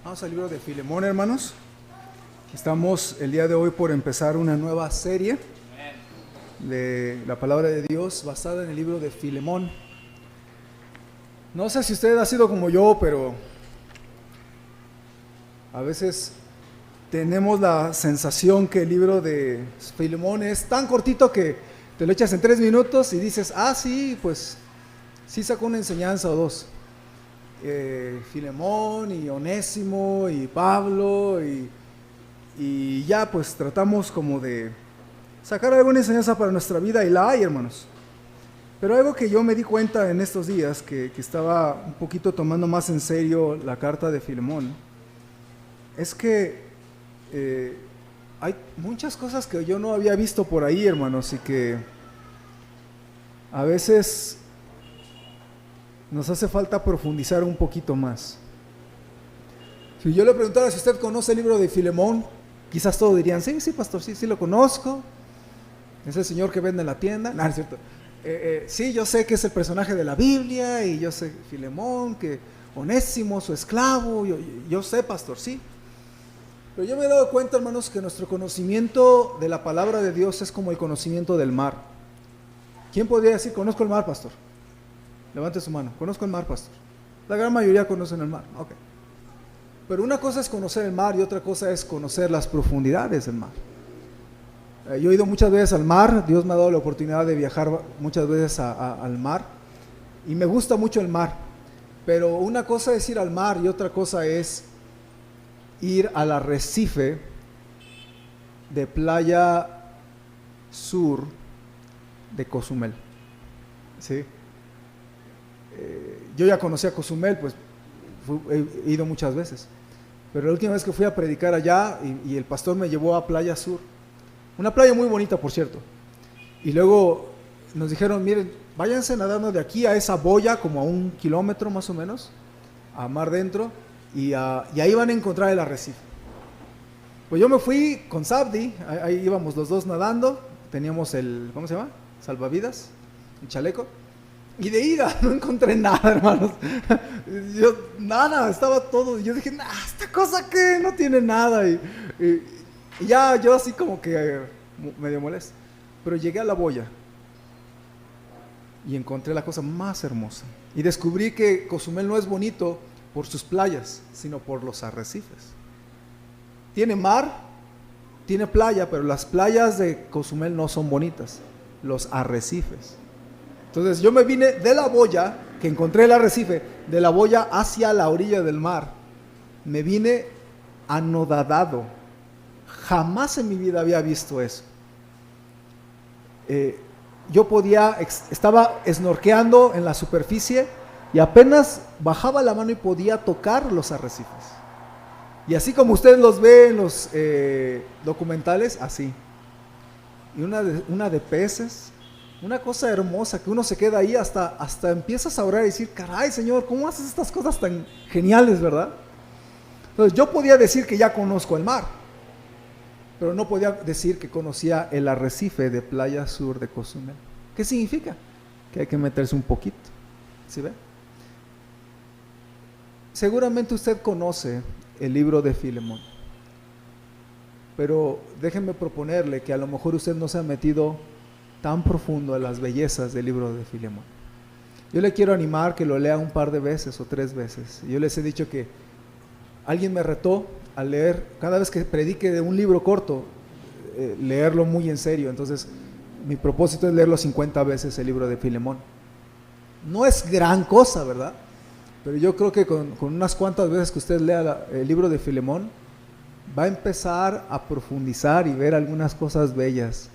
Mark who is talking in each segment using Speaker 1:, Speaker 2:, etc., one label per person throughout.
Speaker 1: Vamos al libro de Filemón, hermanos. Estamos el día de hoy por empezar una nueva serie de la palabra de Dios basada en el libro de Filemón. No sé si usted ha sido como yo, pero a veces tenemos la sensación que el libro de Filemón es tan cortito que te lo echas en 3 minutos y dices, sí, pues sí sacó una enseñanza o dos. Filemón y Onésimo y Pablo y ya pues tratamos como de sacar alguna enseñanza para nuestra vida y la hay, hermanos. Pero algo que yo me di cuenta en estos días que estaba un poquito tomando más en serio la carta de Filemón es que hay muchas cosas que yo no había visto por ahí, hermanos, y que a veces nos hace falta profundizar un poquito más. Si yo le preguntara si usted conoce el libro de Filemón, quizás todos dirían, sí, pastor, sí lo conozco. Es el señor que vende en la tienda. No, es cierto. Sí, yo sé que es el personaje de la Biblia y yo sé Filemón, que Onésimo, su esclavo, yo sé, pastor, sí. Pero yo me he dado cuenta, hermanos, que nuestro conocimiento de la palabra de Dios es como el conocimiento del mar. ¿Quién podría decir, conozco el mar, pastor? Levante su mano. Conozco el mar, pastor. La gran mayoría conocen el mar. Ok. Pero una cosa es conocer el mar y otra cosa es conocer las profundidades del mar. Yo he ido muchas veces al mar. Dios me ha dado la oportunidad de viajar muchas veces al mar. Y me gusta mucho el mar. Pero una cosa es ir al mar y otra cosa es ir al arrecife de Playa Sur de Cozumel. ¿Sí? Yo ya conocía Cozumel, pues he ido muchas veces, pero la última vez que fui a predicar allá y el pastor me llevó a Playa Sur, una playa muy bonita, por cierto, y luego nos dijeron, miren, váyanse nadando de aquí a esa boya, como a 1 kilómetro más o menos, a mar dentro, y ahí van a encontrar el arrecife. Pues yo me fui con Sabdi, ahí íbamos los dos nadando, teníamos el, ¿cómo se llama? Salvavidas, el chaleco. Y de ida no encontré nada, hermanos. Nada, estaba todo. Yo dije, esta cosa que no tiene nada. Y ya yo así como que medio molesto. Pero llegué a la boya y encontré la cosa más hermosa. Y descubrí que Cozumel no es bonito por sus playas, sino por los arrecifes. Tiene mar, tiene playa, pero las playas de Cozumel no son bonitas. Los arrecifes. Entonces yo me vine de la boya, que encontré el arrecife, de la boya hacia la orilla del mar. Me vine anodadado. Jamás en mi vida había visto eso. Estaba snorkeando en la superficie y apenas bajaba la mano y podía tocar los arrecifes. Y así como ustedes los ven en los documentales, así. Y una de peces. Una cosa hermosa que uno se queda ahí hasta empiezas a orar y decir, caray, Señor, ¿cómo haces estas cosas tan geniales, verdad? Entonces yo podía decir que ya conozco el mar, pero no podía decir que conocía el arrecife de Playa Sur de Cozumel. ¿Qué significa? Que hay que meterse un poquito, ¿sí ve? Seguramente usted conoce el libro de Filemón, pero déjenme proponerle que a lo mejor usted no se ha metido tan profundo a las bellezas del libro de Filemón. Yo le quiero animar que lo lea un par de veces o 3 veces. Yo les he dicho que alguien me retó a leer, cada vez que predique de un libro corto, leerlo muy en serio. Entonces mi propósito es leerlo 50 veces el libro de Filemón. No es gran cosa, ¿verdad? Pero yo creo que con unas cuantas veces que usted lea el libro de Filemón, va a empezar a profundizar y ver algunas cosas bellas.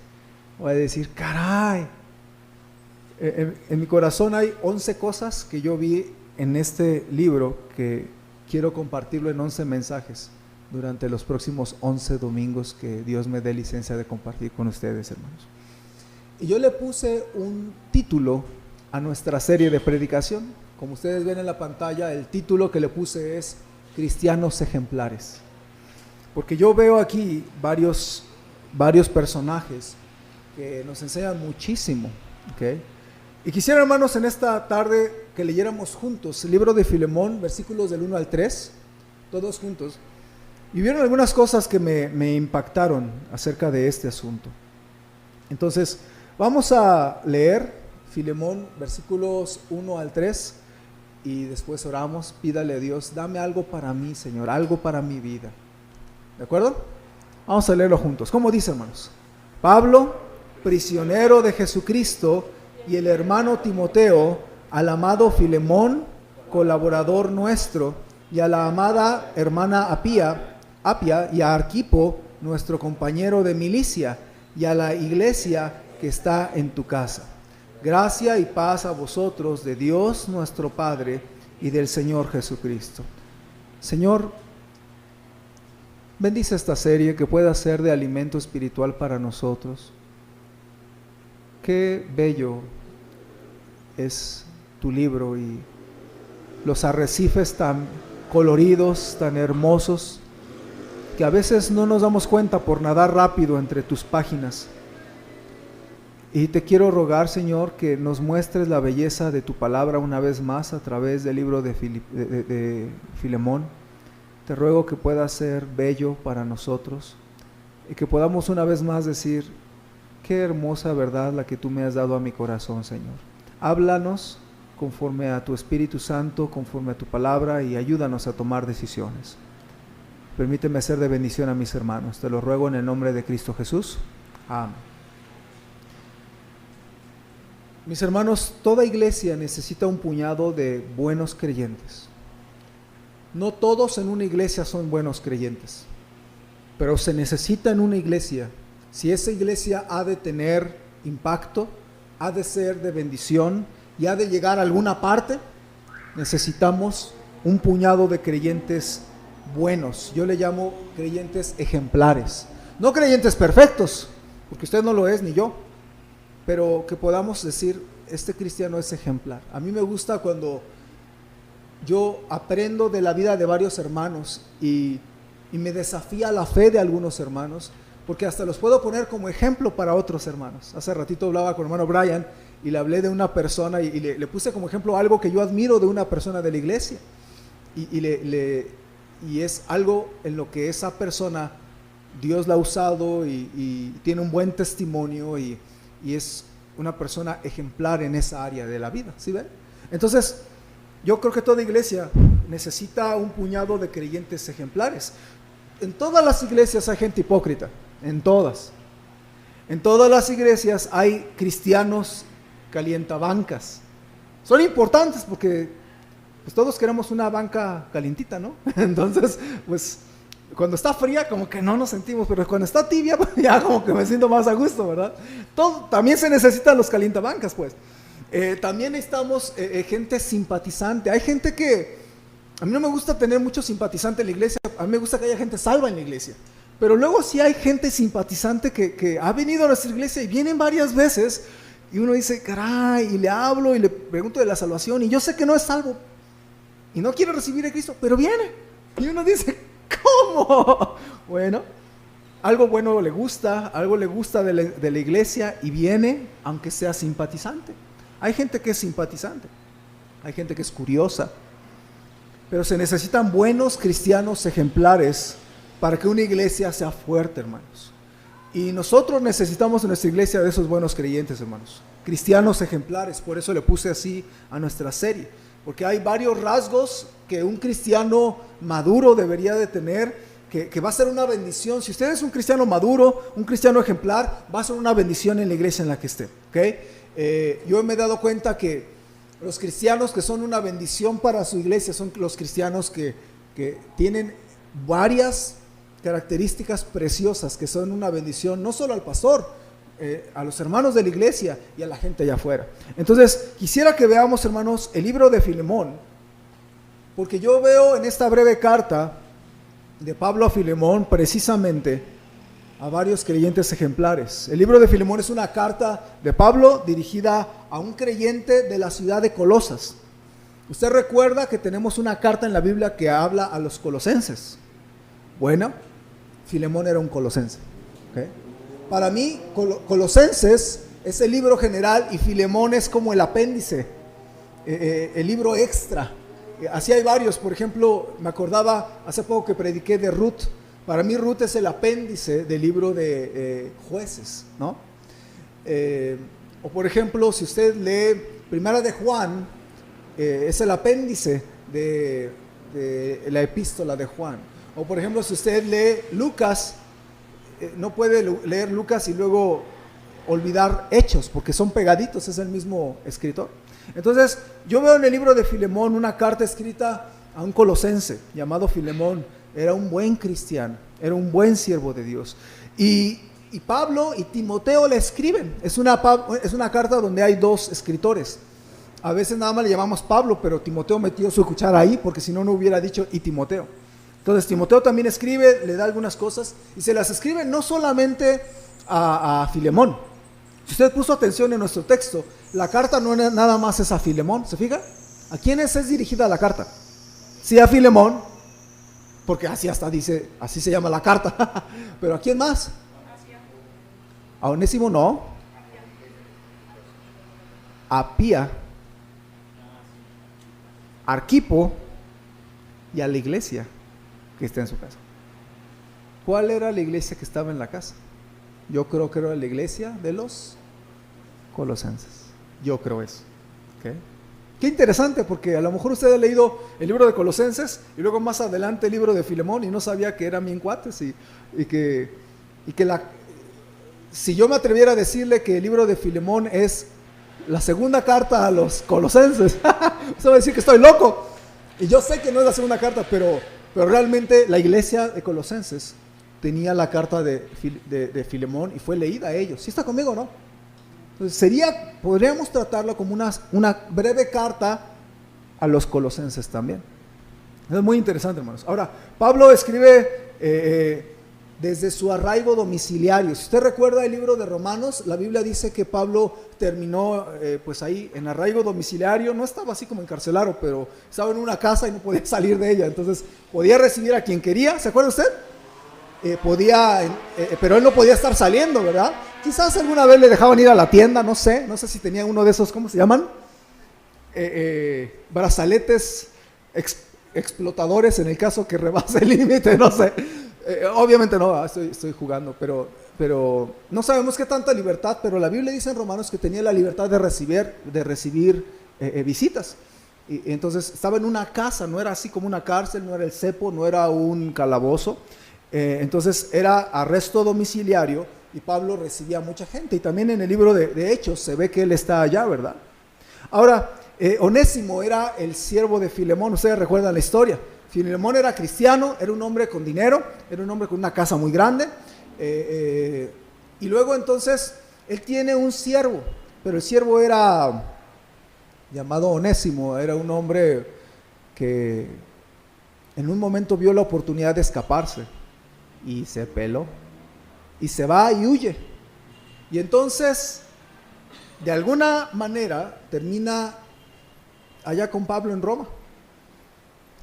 Speaker 1: Voy a decir, caray, en mi corazón hay 11 cosas que yo vi en este libro que quiero compartirlo en 11 mensajes durante los próximos 11 domingos que Dios me dé licencia de compartir con ustedes, hermanos. Y yo le puse un título a nuestra serie de predicación. Como ustedes ven en la pantalla, el título que le puse es Cristianos Ejemplares. Porque yo veo aquí varios personajes que nos enseñan muchísimo, ¿okay? Y quisiera, hermanos, en esta tarde que leyéramos juntos el libro de Filemón, versículos del 1 al 3, todos juntos, y vieron algunas cosas que me impactaron acerca de este asunto. Entonces, vamos a leer Filemón, versículos 1 al 3, y después oramos. Pídale a Dios, dame algo para mí, Señor, algo para mi vida. ¿De acuerdo? Vamos a leerlo juntos. ¿Cómo dice, hermanos? Pablo, prisionero de Jesucristo, y el hermano Timoteo, al amado Filemón, colaborador nuestro, y a la amada hermana Apia, y a Arquipo, nuestro compañero de milicia, y a la iglesia que está en tu casa. Gracia y paz a vosotros de Dios nuestro Padre y del Señor Jesucristo. Señor, bendice esta serie, que pueda ser de alimento espiritual para nosotros. Qué bello es tu libro y los arrecifes tan coloridos, tan hermosos, que a veces no nos damos cuenta por nadar rápido entre tus páginas. Y te quiero rogar, Señor, que nos muestres la belleza de tu palabra una vez más a través del libro de Filemón. Te ruego que pueda ser bello para nosotros y que podamos una vez más decir: qué hermosa verdad la que tú me has dado a mi corazón, Señor. Háblanos conforme a tu Espíritu Santo, conforme a tu palabra, y ayúdanos a tomar decisiones. Permíteme ser de bendición a mis hermanos. Te lo ruego en el nombre de Cristo Jesús. Amén. Mis hermanos, toda iglesia necesita un puñado de buenos creyentes. No todos en una iglesia son buenos creyentes, pero se necesita en una iglesia. Si esa iglesia ha de tener impacto, ha de ser de bendición y ha de llegar a alguna parte, necesitamos un puñado de creyentes buenos. Yo le llamo creyentes ejemplares. No creyentes perfectos, porque usted no lo es ni yo, pero que podamos decir: este cristiano es ejemplar. A mí me gusta cuando yo aprendo de la vida de varios hermanos y me desafía la fe de algunos hermanos, porque hasta los puedo poner como ejemplo para otros hermanos. Hace ratito hablaba con el hermano Brian y le hablé de una persona y le puse como ejemplo algo que yo admiro de una persona de la iglesia, y es algo en lo que esa persona, Dios la ha usado y tiene un buen testimonio y es una persona ejemplar en esa área de la vida. ¿Sí ven? Entonces, yo creo que toda iglesia necesita un puñado de creyentes ejemplares. En todas las iglesias hay gente hipócrita, en todas. En todas las iglesias hay cristianos calientabancas. Son importantes porque pues todos queremos una banca calientita, ¿no? Entonces, pues cuando está fría como que no nos sentimos, pero cuando está tibia pues, ya como que me siento más a gusto, ¿verdad? También se necesitan los calientabancas, pues. También necesitamos gente simpatizante. Hay gente que, a mí no me gusta tener mucho simpatizante en la iglesia, a mí me gusta que haya gente salva en la iglesia, pero luego sí hay gente simpatizante que ha venido a nuestra iglesia y vienen varias veces y uno dice: caray, y le hablo y le pregunto de la salvación y yo sé que no es salvo y no quiere recibir a Cristo, pero viene y uno dice: ¿cómo? Bueno, algo bueno le gusta, algo le gusta de la iglesia y viene aunque sea simpatizante. Hay gente que es simpatizante, hay gente que es curiosa, pero se necesitan buenos cristianos ejemplares para que una iglesia sea fuerte, hermanos. Y nosotros necesitamos en nuestra iglesia de esos buenos creyentes, hermanos, cristianos ejemplares. Por eso le puse así a nuestra serie, porque hay varios rasgos que un cristiano maduro debería de tener, que va a ser una bendición. Si usted es un cristiano maduro, un cristiano ejemplar, va a ser una bendición en la iglesia en la que esté, ¿okay? Yo me he dado cuenta que los cristianos que son una bendición para su iglesia son los cristianos que tienen varias características preciosas que son una bendición no solo al pastor, a los hermanos de la iglesia y a la gente allá afuera. Entonces quisiera que veamos, hermanos, el libro de Filemón, porque yo veo en esta breve carta de Pablo a Filemón precisamente a varios creyentes ejemplares. El libro de Filemón es una carta de Pablo dirigida a un creyente de la ciudad de Colosas. Usted recuerda que tenemos una carta en la Biblia que habla a los colosenses. Bueno, Filemón era un colosense, ¿okay? Para mí, Colosenses es el libro general y Filemón es como el apéndice, el libro extra. Así hay varios. Por ejemplo, me acordaba hace poco que prediqué de Ruth. Para mí Ruth es el apéndice del libro de Jueces, ¿no? O por ejemplo, si usted lee Primera de Juan, es el apéndice de la epístola de Juan. O por ejemplo, si usted lee Lucas, no puede leer Lucas y luego olvidar Hechos, porque son pegaditos, es el mismo escritor. Entonces, yo veo en el libro de Filemón una carta escrita a un colosense llamado Filemón. Era un buen cristiano, era un buen siervo de Dios. Y Pablo y Timoteo le escriben. Es una carta donde hay dos escritores. A veces nada más le llamamos Pablo, pero Timoteo metió su cuchara ahí, porque si no, no hubiera dicho y Timoteo. Entonces Timoteo también escribe, le da algunas cosas, y se las escribe no solamente a Filemón. Si usted puso atención en nuestro texto, la carta no nada más es a Filemón, ¿se fija? ¿A quiénes es dirigida la carta? Sí, a Filemón, porque así hasta dice, así se llama la carta. Pero ¿a quién más? A Onésimo no. A Pía, a Arquipo y a la iglesia que está en su casa. ¿Cuál era la iglesia que estaba en la casa? Yo creo que era la iglesia de los colosenses. Yo creo eso. ¿Okay? Qué interesante, porque a lo mejor usted ha leído el libro de Colosenses y luego más adelante el libro de Filemón y no sabía que eran bien cuates y que si yo me atreviera a decirle que el libro de Filemón es la segunda carta a los colosenses, usted va a decir que estoy loco. Y yo sé que no es la segunda carta, pero realmente la iglesia de Colosenses tenía la carta de Filemón y fue leída a ellos. ¿Sí está conmigo o no? Entonces podríamos tratarlo como una breve carta a los colosenses también. Es muy interesante, hermanos. Ahora, Pablo escribe desde su arraigo domiciliario. Si usted recuerda el libro de Romanos, la Biblia dice que Pablo terminó pues ahí en arraigo domiciliario. No estaba así como encarcelado, pero estaba en una casa y no podía salir de ella. Entonces podía recibir a quien quería. ¿Se acuerda usted? Pero él no podía estar saliendo, ¿verdad? Quizás alguna vez le dejaban ir a la tienda, no sé si tenía uno de esos, ¿cómo se llaman? Brazaletes explotadores en el caso que rebase el límite, no sé. Obviamente no, estoy jugando, pero no sabemos qué tanta libertad, pero la Biblia dice en Romanos que tenía la libertad de recibir visitas. Y entonces estaba en una casa, no era así como una cárcel, no era el cepo, no era un calabozo. Entonces era arresto domiciliario y Pablo recibía a mucha gente. Y también en el libro de Hechos se ve que él está allá, ¿verdad? Ahora, Onésimo era el siervo de Filemón. Ustedes recuerdan la historia. Filemón era cristiano, era un hombre con dinero, era un hombre con una casa muy grande. Y luego entonces él tiene un siervo, pero el siervo era llamado Onésimo. Era un hombre que en un momento vio la oportunidad de escaparse y se peló y se va y huye, y entonces de alguna manera termina allá con Pablo en Roma.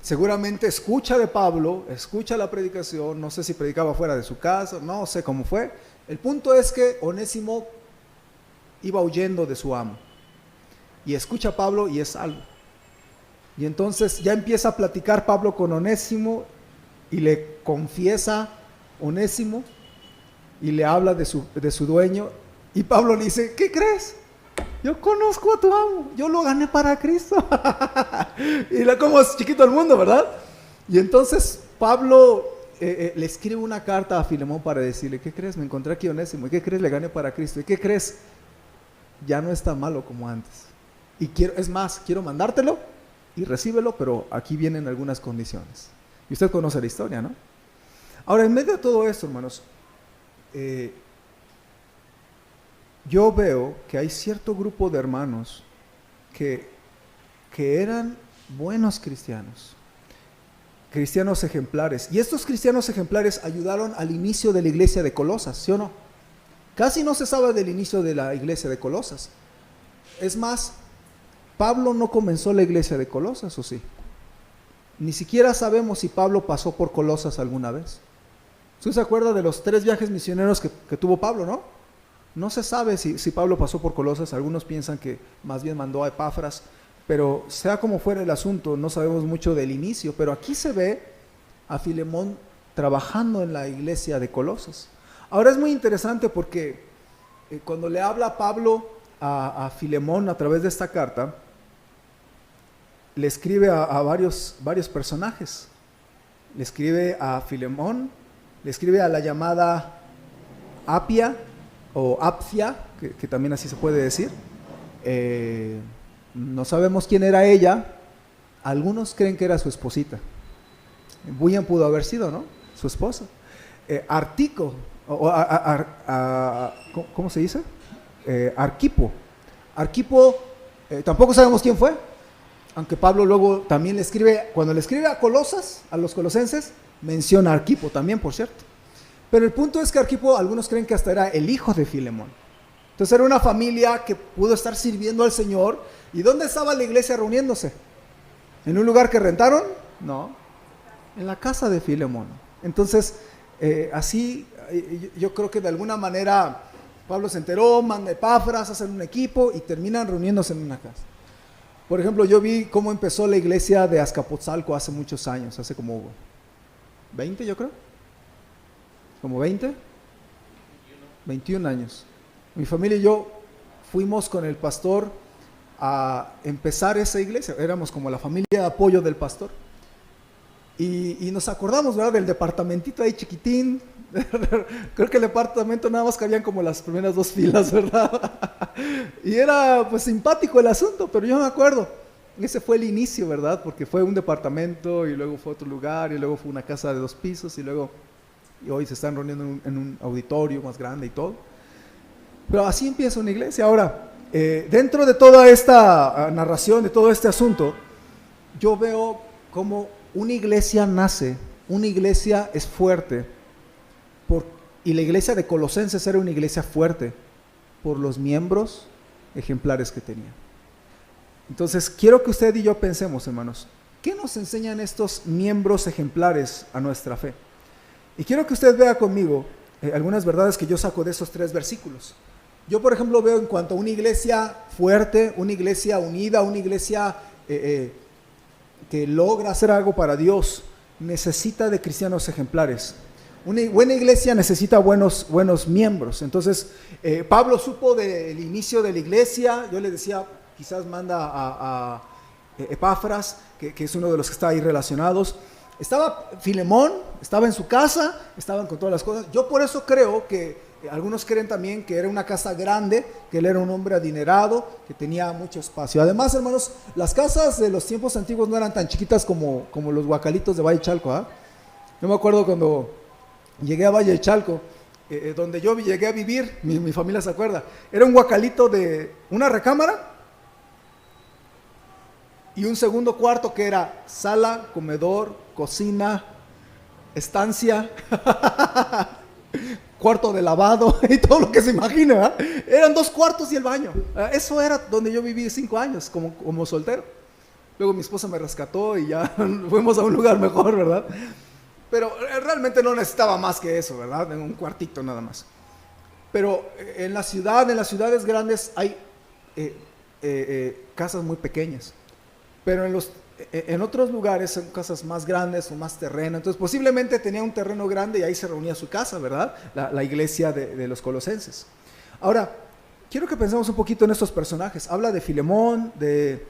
Speaker 1: Seguramente escucha de Pablo, escucha la predicación, no sé si predicaba fuera de su casa, no sé cómo fue. El punto es que Onésimo iba huyendo de su amo y escucha a Pablo y es salvo. Y entonces ya empieza a platicar Pablo con Onésimo y le confiesa Onésimo y le habla de su dueño, y Pablo le dice: ¿qué crees? Yo conozco a tu amo, yo lo gané para Cristo. Y como es chiquito el mundo, ¿verdad? Y entonces Pablo le escribe una carta a Filemón para decirle: ¿qué crees? Me encontré aquí Onésimo, ¿y qué crees? Le gané para Cristo. ¿Y qué crees? Ya no es tan malo como antes. Y quiero mandártelo y recíbelo, pero aquí vienen algunas condiciones. Y usted conoce la historia, ¿no? Ahora, en medio de todo esto, hermanos, yo veo que hay cierto grupo de hermanos que eran buenos cristianos ejemplares, y estos cristianos ejemplares ayudaron al inicio de la iglesia de Colosas, ¿sí o no? Casi no se sabe del inicio de la iglesia de Colosas. Es más, Pablo no comenzó la iglesia de Colosas, ¿o sí? Ni siquiera sabemos si Pablo pasó por Colosas alguna vez. ¿Usted se acuerda de los 3 viajes misioneros que tuvo Pablo, no? No se sabe si Pablo pasó por Colosas. Algunos piensan que más bien mandó a Epafras, Pero sea como fuera el asunto, no sabemos mucho del inicio, pero aquí se ve a Filemón trabajando en la iglesia de Colosas. Ahora es muy interesante porque cuando le habla Pablo a Filemón a través de esta carta, le escribe a varios personajes. Le escribe a Filemón, le escribe a la llamada Apia o Apcia, que también así se puede decir. No sabemos quién era ella. Algunos creen que era su esposita. Bien pudo haber sido, ¿no? Su esposa. Artico, ¿cómo se dice? Arquipo. Arquipo, tampoco sabemos quién fue, aunque Pablo luego también le escribe, cuando le escribe a Colosas, a los colosenses, menciona a Arquipo también, por cierto. Pero el punto es que Arquipo, algunos creen que hasta era el hijo de Filemón. Entonces era una familia que pudo estar sirviendo al Señor. ¿Y dónde estaba la iglesia reuniéndose? ¿En un lugar que rentaron? No, en la casa de Filemón. Entonces, así yo creo que de alguna manera Pablo se enteró, manda Epafras, hacen un equipo y terminan reuniéndose en una casa. Por ejemplo, yo vi cómo empezó la iglesia de Azcapotzalco hace muchos años, hace como 20 yo creo. ¿Como 20? 21 años. Mi familia y yo fuimos con el pastor a empezar esa iglesia, éramos como la familia de apoyo del pastor. Y nos acordamos, ¿verdad?, del departamentito ahí chiquitín. Creo que el departamento nada más cabían como las primeras 2 filas, ¿verdad? Y era pues simpático el asunto, pero yo me acuerdo, ese fue el inicio, ¿verdad? Porque fue un departamento y luego fue otro lugar y luego fue una casa de 2 pisos y hoy se están reuniendo en un auditorio más grande y todo. Pero así empieza una iglesia. Ahora, dentro de toda esta narración, de todo este asunto, yo veo cómo una iglesia nace, una iglesia es fuerte, y la iglesia de Colosenses era una iglesia fuerte por los miembros ejemplares que tenía. Entonces, quiero que usted y yo pensemos, hermanos, ¿qué nos enseñan estos miembros ejemplares a nuestra fe? Y quiero que usted vea conmigo algunas verdades que yo saco de esos 3 versículos. Yo, por ejemplo, veo en cuanto a una iglesia fuerte, una iglesia unida, una iglesia que logra hacer algo para Dios, necesita de cristianos ejemplares. Una buena iglesia necesita buenos miembros. Entonces, Pablo supo del inicio de la iglesia. Yo le decía, quizás manda a Epafras, que es uno de los que está ahí relacionados. Estaba Filemón, estaba en su casa, estaban con todas las cosas. Yo por eso creo que algunos creen también que era una casa grande, que él era un hombre adinerado, que tenía mucho espacio. Además, hermanos, las casas de los tiempos antiguos no eran tan chiquitas como los huacalitos de Valle Chalco, ¿eh? Yo me acuerdo cuando llegué a Valle Chalco, donde yo llegué a vivir, mi familia se acuerda, era un huacalito de una recámara y un segundo cuarto que era sala, comedor, cocina, estancia, cuarto de lavado y todo lo que se imagine, ¿verdad? Eran 2 cuartos y el baño. Eso era donde yo viví 5 años como soltero. Luego mi esposa me rescató y ya fuimos a un lugar mejor, ¿verdad? Pero realmente no necesitaba más que eso, ¿verdad? En un cuartito nada más. Pero en las ciudades grandes hay casas muy pequeñas. Pero en otros lugares son casas más grandes o más terreno. Entonces posiblemente tenía un terreno grande y ahí se reunía su casa, ¿verdad? La iglesia de los colosenses. Ahora, quiero que pensemos un poquito en estos personajes. Habla de Filemón, de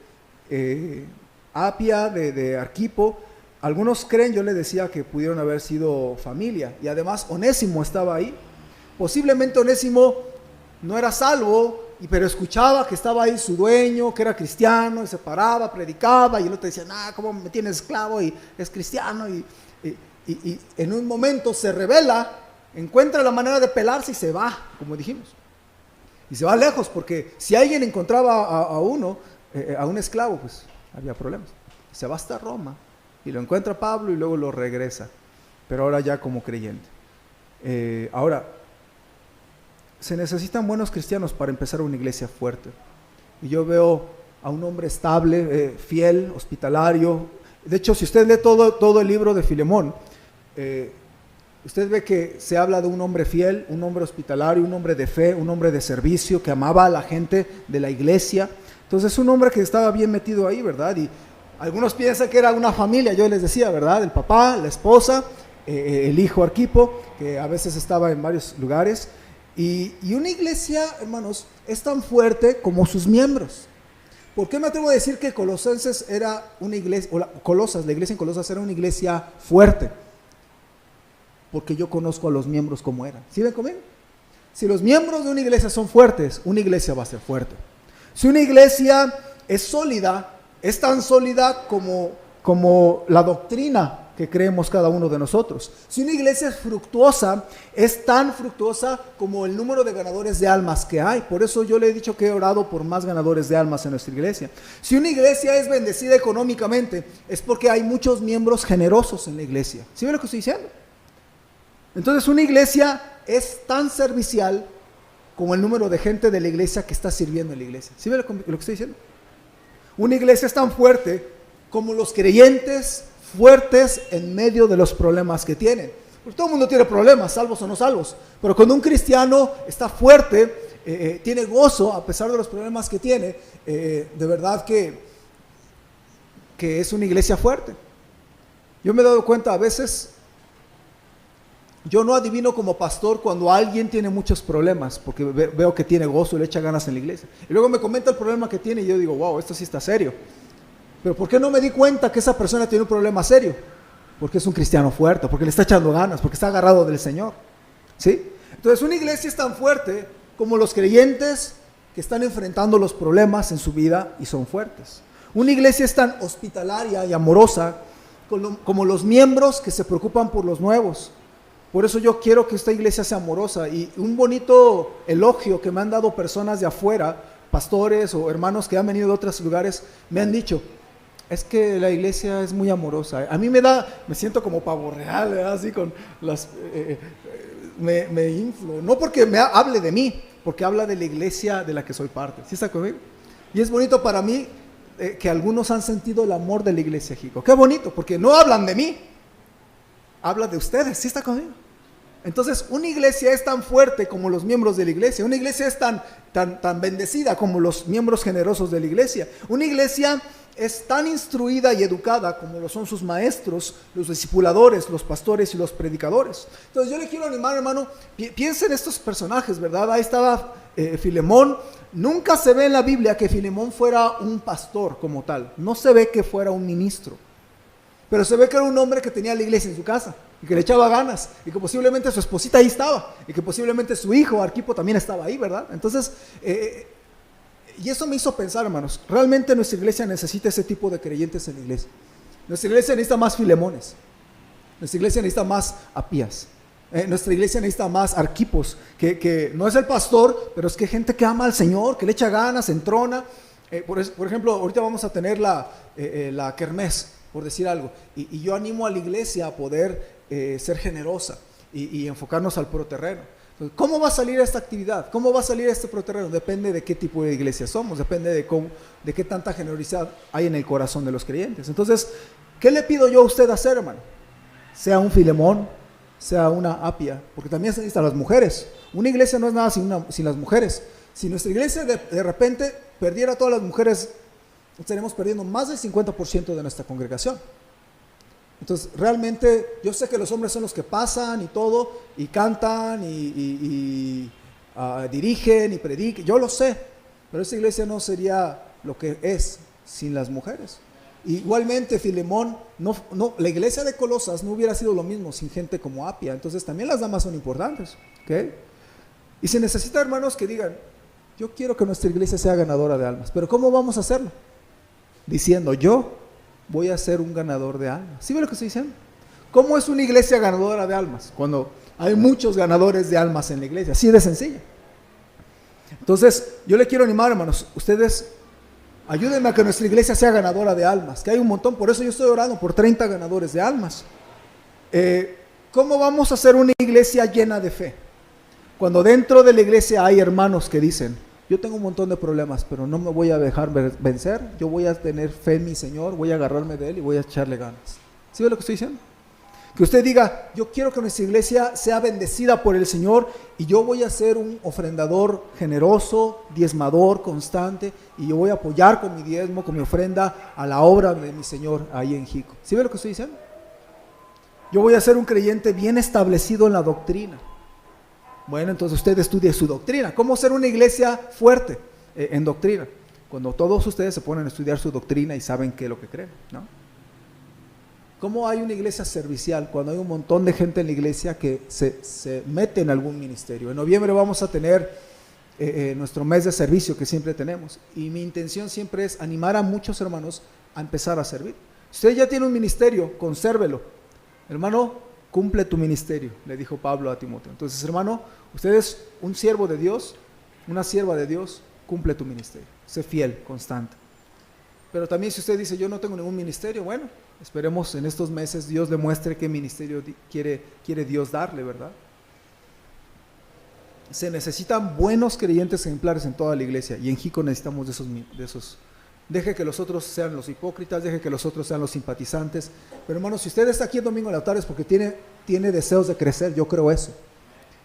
Speaker 1: Apia, de Arquipo. Algunos creen, yo le decía, que pudieron haber sido familia. Y además Onésimo estaba ahí. Posiblemente Onésimo no era salvo, pero escuchaba que estaba ahí su dueño, que era cristiano, y se paraba, predicaba, y el otro decía, ¿cómo me tienes esclavo? Y es cristiano, y en un momento se rebela, encuentra la manera de pelarse y se va, como dijimos. Y se va lejos, porque si alguien encontraba a un esclavo, pues había problemas. Se va hasta Roma, y lo encuentra Pablo, y luego lo regresa, pero ahora ya como creyente. Ahora, se necesitan buenos cristianos para empezar una iglesia fuerte. Y yo veo a un hombre estable, fiel, hospitalario. De hecho, si usted lee todo el libro de Filemón, usted ve que se habla de un hombre fiel, un hombre hospitalario, un hombre de fe, un hombre de servicio, que amaba a la gente de la iglesia. Entonces, un hombre que estaba bien metido ahí, ¿verdad? Y algunos piensan que era una familia, yo les decía, ¿verdad? El papá, la esposa, el hijo Arquipo, que a veces estaba en varios lugares. Y una iglesia, hermanos, es tan fuerte como sus miembros. ¿Por qué me atrevo a decir que Colosenses era una iglesia, o la iglesia en Colosas era una iglesia fuerte? Porque yo conozco a los miembros como eran. ¿Sí ven conmigo? Si los miembros de una iglesia son fuertes, una iglesia va a ser fuerte. Si una iglesia es sólida, es tan sólida como la doctrina que creemos cada uno de nosotros. Si una iglesia es fructuosa, es tan fructuosa como el número de ganadores de almas que hay. Por eso yo le he dicho que he orado por más ganadores de almas en nuestra iglesia. Si una iglesia es bendecida económicamente, es porque hay muchos miembros generosos en la iglesia. ¿Sí ve lo que estoy diciendo? Entonces, una iglesia es tan servicial como el número de gente de la iglesia que está sirviendo en la iglesia. ¿Sí ve lo que estoy diciendo? Una iglesia es tan fuerte como los creyentes fuertes en medio de los problemas que tienen. Porque todo el mundo tiene problemas, salvos o no salvos. Pero cuando un cristiano está fuerte, tiene gozo a pesar de los problemas que tiene, de verdad que es una iglesia fuerte. Yo me he dado cuenta a veces, yo no adivino como pastor cuando alguien tiene muchos problemas, porque veo que tiene gozo y le echa ganas en la iglesia. Y luego me comenta el problema que tiene y yo digo, wow, esto sí está serio. Pero ¿por qué no me di cuenta que esa persona tiene un problema serio? Porque es un cristiano fuerte, porque le está echando ganas, porque está agarrado del Señor. ¿Sí? Entonces, una iglesia es tan fuerte como los creyentes que están enfrentando los problemas en su vida y son fuertes. Una iglesia es tan hospitalaria y amorosa como los miembros que se preocupan por los nuevos. Por eso yo quiero que esta iglesia sea amorosa. Y un bonito elogio que me han dado personas de afuera, pastores o hermanos que han venido de otros lugares, me han dicho, es que la iglesia es muy amorosa. A mí me siento como pavo real, ¿verdad? Así con las, me inflo. No porque hable de mí, porque habla de la iglesia de la que soy parte. ¿Sí está conmigo? Y es bonito para mí que algunos han sentido el amor de la iglesia Jico. Qué bonito, porque no hablan de mí, habla de ustedes. ¿Sí está conmigo? Entonces, una iglesia es tan fuerte como los miembros de la iglesia. Una iglesia es tan bendecida como los miembros generosos de la iglesia. Una iglesia es tan instruida y educada como lo son sus maestros, los discipuladores, los pastores y los predicadores. Entonces yo le quiero animar, hermano, piensen en estos personajes, ¿verdad? Ahí estaba Filemón. Nunca se ve en la Biblia que Filemón fuera un pastor como tal. No se ve que fuera un ministro. Pero se ve que era un hombre que tenía la iglesia en su casa y que le echaba ganas y que posiblemente su esposita ahí estaba y que posiblemente su hijo Arquipo también estaba ahí, ¿verdad? Entonces, y eso me hizo pensar, hermanos, realmente nuestra iglesia necesita ese tipo de creyentes en la iglesia. Nuestra iglesia necesita más Filemones. Nuestra iglesia necesita más Apías. Nuestra iglesia necesita más Arquipos, que no es el pastor, pero es que gente que ama al Señor, que le echa ganas, entrona. Por ejemplo, ahorita vamos a tener la kermés, por decir algo, y yo animo a la iglesia a poder ser generosa y enfocarnos al proterreno. Entonces, ¿cómo va a salir esta actividad? ¿Cómo va a salir este proterreno? Depende de qué tipo de iglesia somos, depende de qué tanta generosidad hay en el corazón de los creyentes. Entonces, ¿qué le pido yo a usted hacer, hermano? Sea un Filemón, sea una Apia, porque también se necesitan las mujeres. Una iglesia no es nada sin las mujeres. Si nuestra iglesia de repente perdiera a todas las mujeres, estaremos perdiendo más del 50% de nuestra congregación. Entonces, realmente, yo sé que los hombres son los que pasan y todo, y cantan, y dirigen, y predican, yo lo sé, pero esta iglesia no sería lo que es sin las mujeres. Igualmente, Filemón, la iglesia de Colosas no hubiera sido lo mismo sin gente como Apia. Entonces, también las damas son importantes, ¿ok? Y se necesita, hermanos, que digan, yo quiero que nuestra iglesia sea ganadora de almas, pero ¿cómo vamos a hacerlo? Diciendo, yo voy a ser un ganador de almas. ¿Sí ve lo que estoy diciendo? ¿Cómo es una iglesia ganadora de almas? Cuando hay muchos ganadores de almas en la iglesia, así de sencillo. Entonces, yo le quiero animar, hermanos, ustedes ayúdenme a que nuestra iglesia sea ganadora de almas, que hay un montón, por eso yo estoy orando por 30 ganadores de almas. ¿Cómo vamos a hacer una iglesia llena de fe? Cuando dentro de la iglesia hay hermanos que dicen, yo tengo un montón de problemas, pero no me voy a dejar vencer, yo voy a tener fe en mi Señor, voy a agarrarme de Él y voy a echarle ganas. ¿Sí ve lo que estoy diciendo? Que usted diga, yo quiero que nuestra iglesia sea bendecida por el Señor y yo voy a ser un ofrendador generoso, diezmador, constante, y yo voy a apoyar con mi diezmo, con mi ofrenda a la obra de mi Señor ahí en Jico. ¿Sí ve lo que estoy diciendo? Yo voy a ser un creyente bien establecido en la doctrina. Bueno, entonces usted estudie su doctrina. ¿Cómo ser una iglesia fuerte en doctrina? Cuando todos ustedes se ponen a estudiar su doctrina y saben qué es lo que creen, ¿no? ¿Cómo hay una iglesia servicial? Cuando hay un montón de gente en la iglesia que se mete en algún ministerio. En noviembre vamos a tener nuestro mes de servicio que siempre tenemos. Y mi intención siempre es animar a muchos hermanos a empezar a servir. Si usted ya tiene un ministerio, consérvelo. Hermano, cumple tu ministerio, le dijo Pablo a Timoteo. Entonces, hermano, usted es un siervo de Dios, una sierva de Dios, cumple tu ministerio. Sé fiel, constante. Pero también si usted dice, yo no tengo ningún ministerio, bueno, esperemos en estos meses Dios le muestre qué ministerio quiere Dios darle, ¿verdad? Se necesitan buenos creyentes ejemplares en toda la iglesia, y en Jico necesitamos de esos. Deje que los otros sean los hipócritas, deje que los otros sean los simpatizantes. Pero hermano, si usted está aquí el domingo en la tarde es porque tiene deseos de crecer, yo creo eso.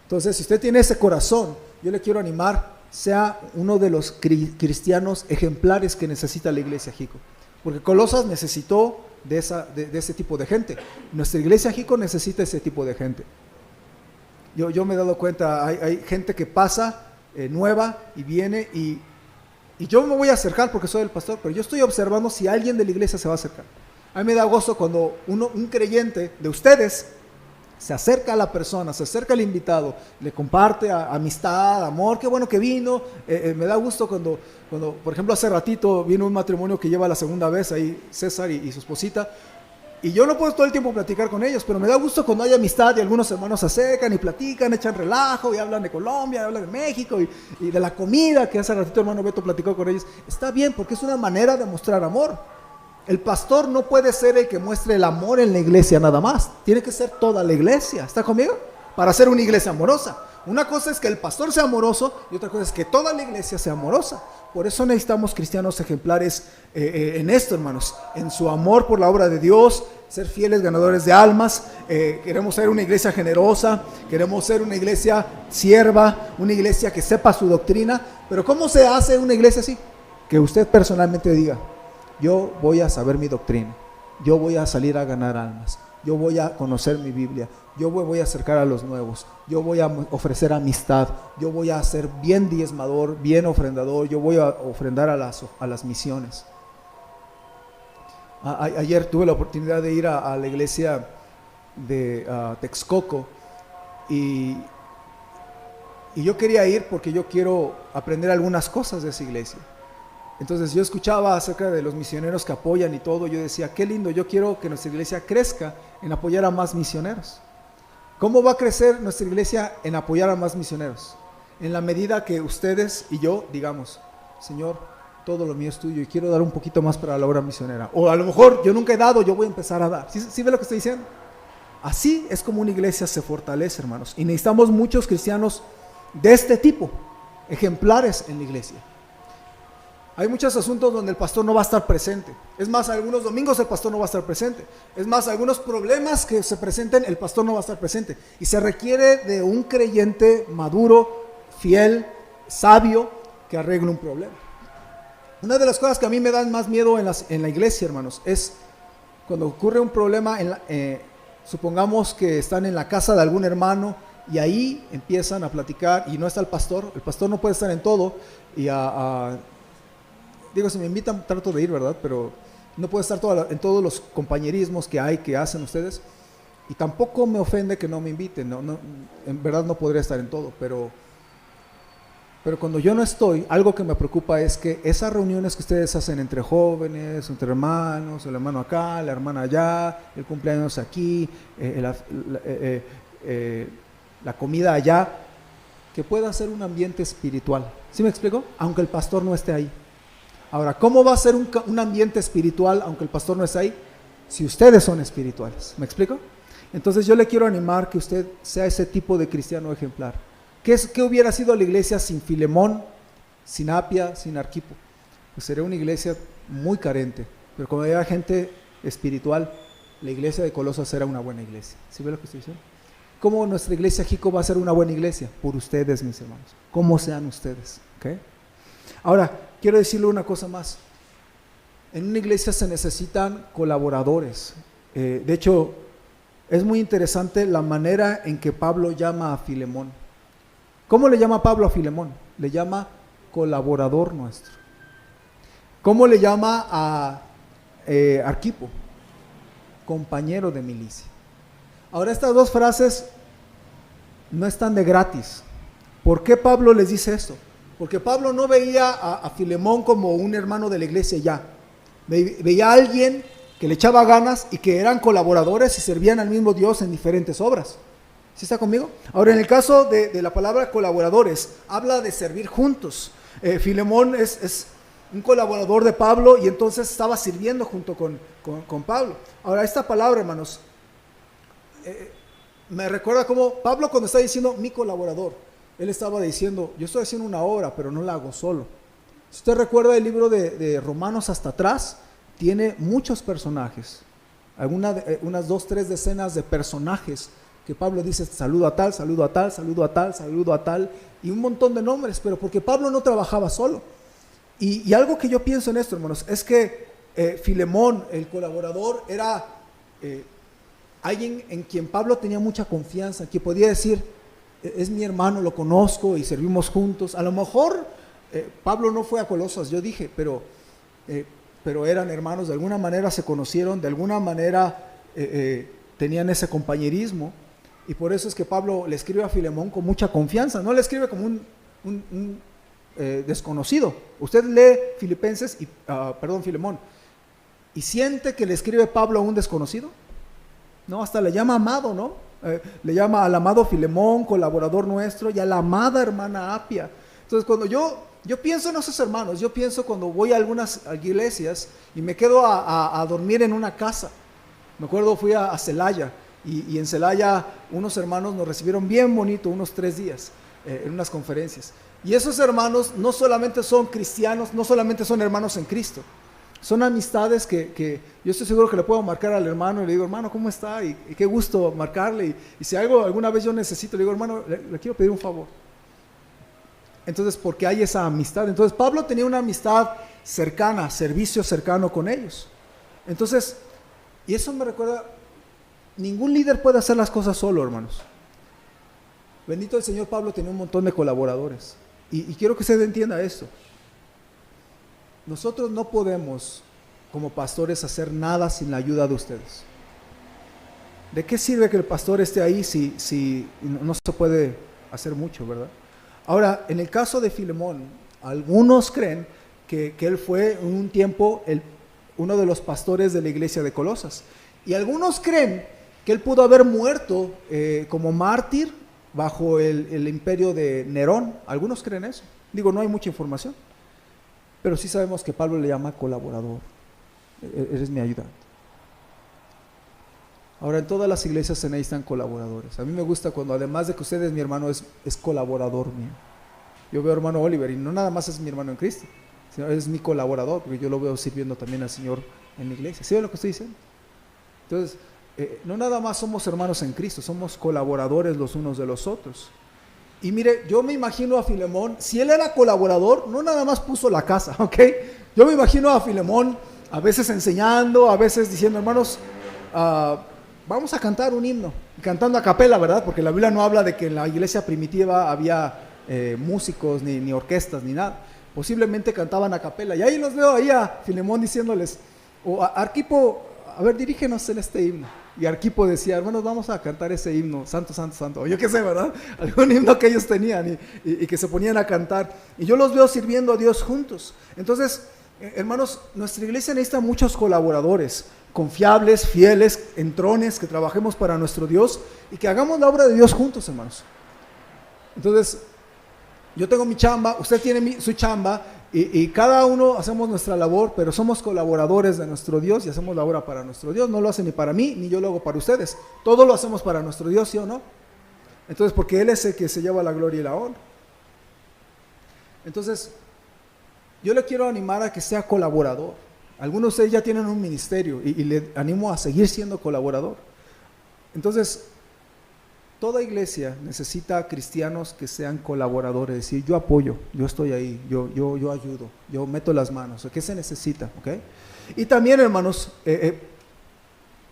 Speaker 1: Entonces, si usted tiene ese corazón, yo le quiero animar, sea uno de los cristianos ejemplares que necesita la iglesia Jico. Porque Colosas necesitó de ese tipo de gente. Nuestra iglesia Jico necesita ese tipo de gente. Yo me he dado cuenta, hay gente que pasa nueva y viene y yo me voy a acercar porque soy el pastor, pero yo estoy observando si alguien de la iglesia se va a acercar. A mí me da gozo cuando un creyente de ustedes se acerca a la persona, se acerca al invitado, le comparte amistad, amor, qué bueno que vino. Me da gusto cuando, por ejemplo, hace ratito vino un matrimonio que lleva la segunda vez, ahí César y su esposita, y yo no puedo todo el tiempo platicar con ellos, pero me da gusto cuando hay amistad y algunos hermanos se acercan y platican, echan relajo y hablan de Colombia, hablan de México y de la comida, que hace ratito hermano Beto platicó con ellos. Está bien, porque es una manera de mostrar amor. El pastor no puede ser el que muestre el amor en la iglesia nada más. Tiene que ser toda la iglesia. ¿Está conmigo? Para ser una iglesia amorosa. Una cosa es que el pastor sea amoroso y otra cosa es que toda la iglesia sea amorosa. Por eso necesitamos cristianos ejemplares en esto, hermanos. En su amor por la obra de Dios, ser fieles ganadores de almas. Queremos ser una iglesia generosa. Queremos ser una iglesia sierva. Una iglesia que sepa su doctrina. Pero ¿cómo se hace una iglesia así? Que usted personalmente diga: yo voy a saber mi doctrina, yo voy a salir a ganar almas, yo voy a conocer mi Biblia, yo voy a acercar a los nuevos, yo voy a ofrecer amistad, yo voy a ser bien diezmador, bien ofrendador, yo voy a ofrendar a las misiones. Ayer tuve la oportunidad de ir a la iglesia de Texcoco y yo quería ir porque yo quiero aprender algunas cosas de esa iglesia. Entonces yo escuchaba acerca de los misioneros que apoyan y todo, yo decía, qué lindo, yo quiero que nuestra iglesia crezca en apoyar a más misioneros. ¿Cómo va a crecer nuestra iglesia en apoyar a más misioneros? En la medida que ustedes y yo digamos, Señor, todo lo mío es tuyo y quiero dar un poquito más para la obra misionera. O a lo mejor yo nunca he dado, yo voy a empezar a dar. ¿Sí ve lo que estoy diciendo? Así es como una iglesia se fortalece, hermanos. Y necesitamos muchos cristianos de este tipo, ejemplares en la iglesia. Hay muchos asuntos donde el pastor no va a estar presente. Es más, algunos domingos el pastor no va a estar presente. Es más, algunos problemas que se presenten, el pastor no va a estar presente. Y se requiere de un creyente maduro, fiel, sabio, que arregle un problema. Una de las cosas que a mí me dan más miedo en la iglesia, hermanos, es cuando ocurre un problema, supongamos que están en la casa de algún hermano y ahí empiezan a platicar y no está el pastor no puede estar en todo y digo, si me invitan trato de ir, ¿verdad? Pero no puedo estar en todos los compañerismos que hacen ustedes. Y tampoco me ofende que no me inviten, no, en verdad no podría estar en todo, pero cuando yo no estoy, algo que me preocupa es que esas reuniones que ustedes hacen entre jóvenes, entre hermanos, el hermano acá, la hermana allá, el cumpleaños aquí, la comida allá, que pueda ser un ambiente espiritual. ¿Sí me explico? Aunque el pastor no esté ahí. Ahora, ¿cómo va a ser un ambiente espiritual aunque el pastor no esté ahí? Si ustedes son espirituales. ¿Me explico? Entonces yo le quiero animar que usted sea ese tipo de cristiano ejemplar. ¿Qué hubiera sido la iglesia sin Filemón, sin Apia, sin Arquipo? Pues sería una iglesia muy carente. Pero como había gente espiritual, la iglesia de Colosas era una buena iglesia. ¿Sí ve lo que estoy diciendo? ¿Cómo nuestra iglesia Jico va a ser una buena iglesia? Por ustedes, mis hermanos. ¿Cómo sean ustedes? ¿Okay? Ahora, quiero decirle una cosa más. En una iglesia se necesitan colaboradores. De hecho, es muy interesante la manera en que Pablo llama a Filemón. ¿Cómo le llama Pablo a Filemón? Le llama colaborador nuestro. ¿Cómo le llama a Arquipo? Compañero de milicia. Ahora, estas dos frases no están de gratis. ¿Por qué Pablo les dice esto? Porque Pablo no veía a Filemón como un hermano de la iglesia ya. Veía a alguien que le echaba ganas y que eran colaboradores y servían al mismo Dios en diferentes obras. ¿Sí está conmigo? Ahora, en el caso de la palabra colaboradores, habla de servir juntos. Filemón es un colaborador de Pablo y entonces estaba sirviendo junto con Pablo. Ahora, esta palabra, hermanos, me recuerda como Pablo cuando está diciendo mi colaborador, él estaba diciendo, yo estoy haciendo una obra, pero no la hago solo. Si usted recuerda el libro de Romanos hasta atrás, tiene muchos personajes, unas 2, 3 decenas de personajes que Pablo dice, saludo a tal, saludo a tal, saludo a tal, saludo a tal, y un montón de nombres, pero porque Pablo no trabajaba solo. Y algo que yo pienso en esto, hermanos, es que Filemón, el colaborador, era alguien en quien Pablo tenía mucha confianza, que podía decir, es mi hermano, lo conozco y servimos juntos. A lo mejor Pablo no fue a Colosas, yo dije, pero eran hermanos, de alguna manera se conocieron, de alguna manera tenían ese compañerismo, y por eso es que Pablo le escribe a Filemón con mucha confianza, no le escribe como un desconocido. Usted lee Filipenses, Filemón, y siente que le escribe Pablo a un desconocido. No, hasta le llama amado, ¿no? Le llama al amado Filemón, colaborador nuestro, y a la amada hermana Apia. Entonces, cuando yo pienso en esos hermanos, yo pienso cuando voy a algunas iglesias y me quedo a dormir en una casa. Me acuerdo, fui a Celaya, y en Celaya unos hermanos nos recibieron bien bonito, unos 3 días, en unas conferencias. Y esos hermanos no solamente son cristianos, no solamente son hermanos en Cristo, son amistades que yo estoy seguro que le puedo marcar al hermano y le digo, hermano, ¿cómo está? Y qué gusto marcarle. Y si alguna vez yo necesito, le digo, hermano, le quiero pedir un favor. Entonces, porque hay esa amistad. Entonces, Pablo tenía una amistad cercana, servicio cercano con ellos. Entonces, y eso me recuerda, ningún líder puede hacer las cosas solo, hermanos. Bendito el Señor, Pablo tenía un montón de colaboradores. Y quiero que usted entienda esto. Nosotros no podemos, como pastores, hacer nada sin la ayuda de ustedes. ¿De qué sirve que el pastor esté ahí si no se puede hacer mucho, verdad? Ahora, en el caso de Filemón, algunos creen que él fue en un tiempo uno de los pastores de la iglesia de Colosas. Y algunos creen que él pudo haber muerto como mártir bajo el imperio de Nerón. Algunos creen eso. Digo, no hay mucha información. Pero sí sabemos que Pablo le llama colaborador. Eres mi ayudante. Ahora, en todas las iglesias se necesitan colaboradores. A mí me gusta cuando, además de que usted es mi hermano, es colaborador mío. Yo veo a hermano Oliver y no nada más es mi hermano en Cristo, sino es mi colaborador, porque yo lo veo sirviendo también al Señor en la iglesia. ¿Sí ve lo que estoy diciendo? Entonces, no nada más somos hermanos en Cristo, somos colaboradores los unos de los otros. Y mire, yo me imagino a Filemón, si él era colaborador, no nada más puso la casa, ¿ok? Yo me imagino a Filemón a veces enseñando, a veces diciendo, hermanos, vamos a cantar un himno, cantando a capela, ¿verdad? Porque la Biblia no habla de que en la iglesia primitiva había músicos, ni orquestas, ni nada. Posiblemente cantaban a capela. Y ahí los veo ahí a Filemón diciéndoles, Arquipo, a ver, dirígenos en este himno. Y Arquipo decía, hermanos, vamos a cantar ese himno, santo, santo, santo. O yo qué sé, ¿verdad? Algún himno que ellos tenían y que se ponían a cantar. Y yo los veo sirviendo a Dios juntos. Entonces, hermanos, nuestra iglesia necesita muchos colaboradores, confiables, fieles, entrones, que trabajemos para nuestro Dios y que hagamos la obra de Dios juntos, hermanos. Entonces, yo tengo mi chamba, usted tiene su chamba, y cada uno hacemos nuestra labor, pero somos colaboradores de nuestro Dios y hacemos la obra para nuestro Dios. No lo hace ni para mí, ni yo lo hago para ustedes. Todo lo hacemos para nuestro Dios, ¿sí o no? Entonces, porque Él es el que se lleva la gloria y la honra. Entonces, yo le quiero animar a que sea colaborador. Algunos de ustedes ya tienen un ministerio y le animo a seguir siendo colaborador. Entonces, toda iglesia necesita cristianos que sean colaboradores, es decir, yo apoyo, yo estoy ahí, yo ayudo, yo meto las manos. ¿Qué se necesita? ¿Okay? Y también, hermanos,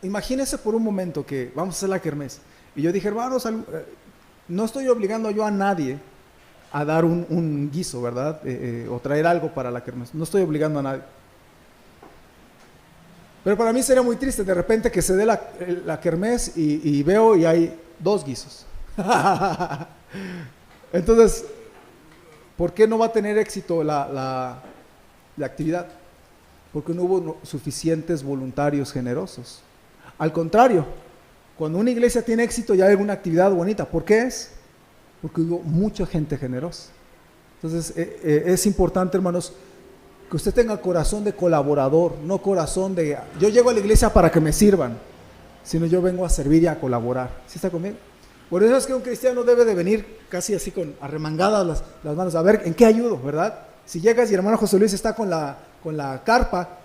Speaker 1: imagínense por un momento que vamos a hacer la kermés. Y yo dije, hermanos, no estoy obligando yo a nadie a dar un guiso, ¿verdad? O traer algo para la kermés. No estoy obligando a nadie. Pero para mí sería muy triste de repente que se dé la kermés y veo y hay 2 guisos. Entonces, ¿por qué no va a tener éxito la actividad? Porque no hubo suficientes voluntarios generosos. Al contrario, cuando una iglesia tiene éxito ya hay alguna actividad bonita. ¿Por qué es? Porque hubo mucha gente generosa. Entonces, es importante, hermanos, que usted tenga corazón de colaborador, no corazón de yo llego a la iglesia para que me sirvan, sino yo vengo a servir y a colaborar. ¿Sí está conmigo? Por eso es que un cristiano debe de venir casi así con arremangadas las manos, a ver en qué ayudo, ¿verdad? Si llegas y el hermano José Luis está con la carpa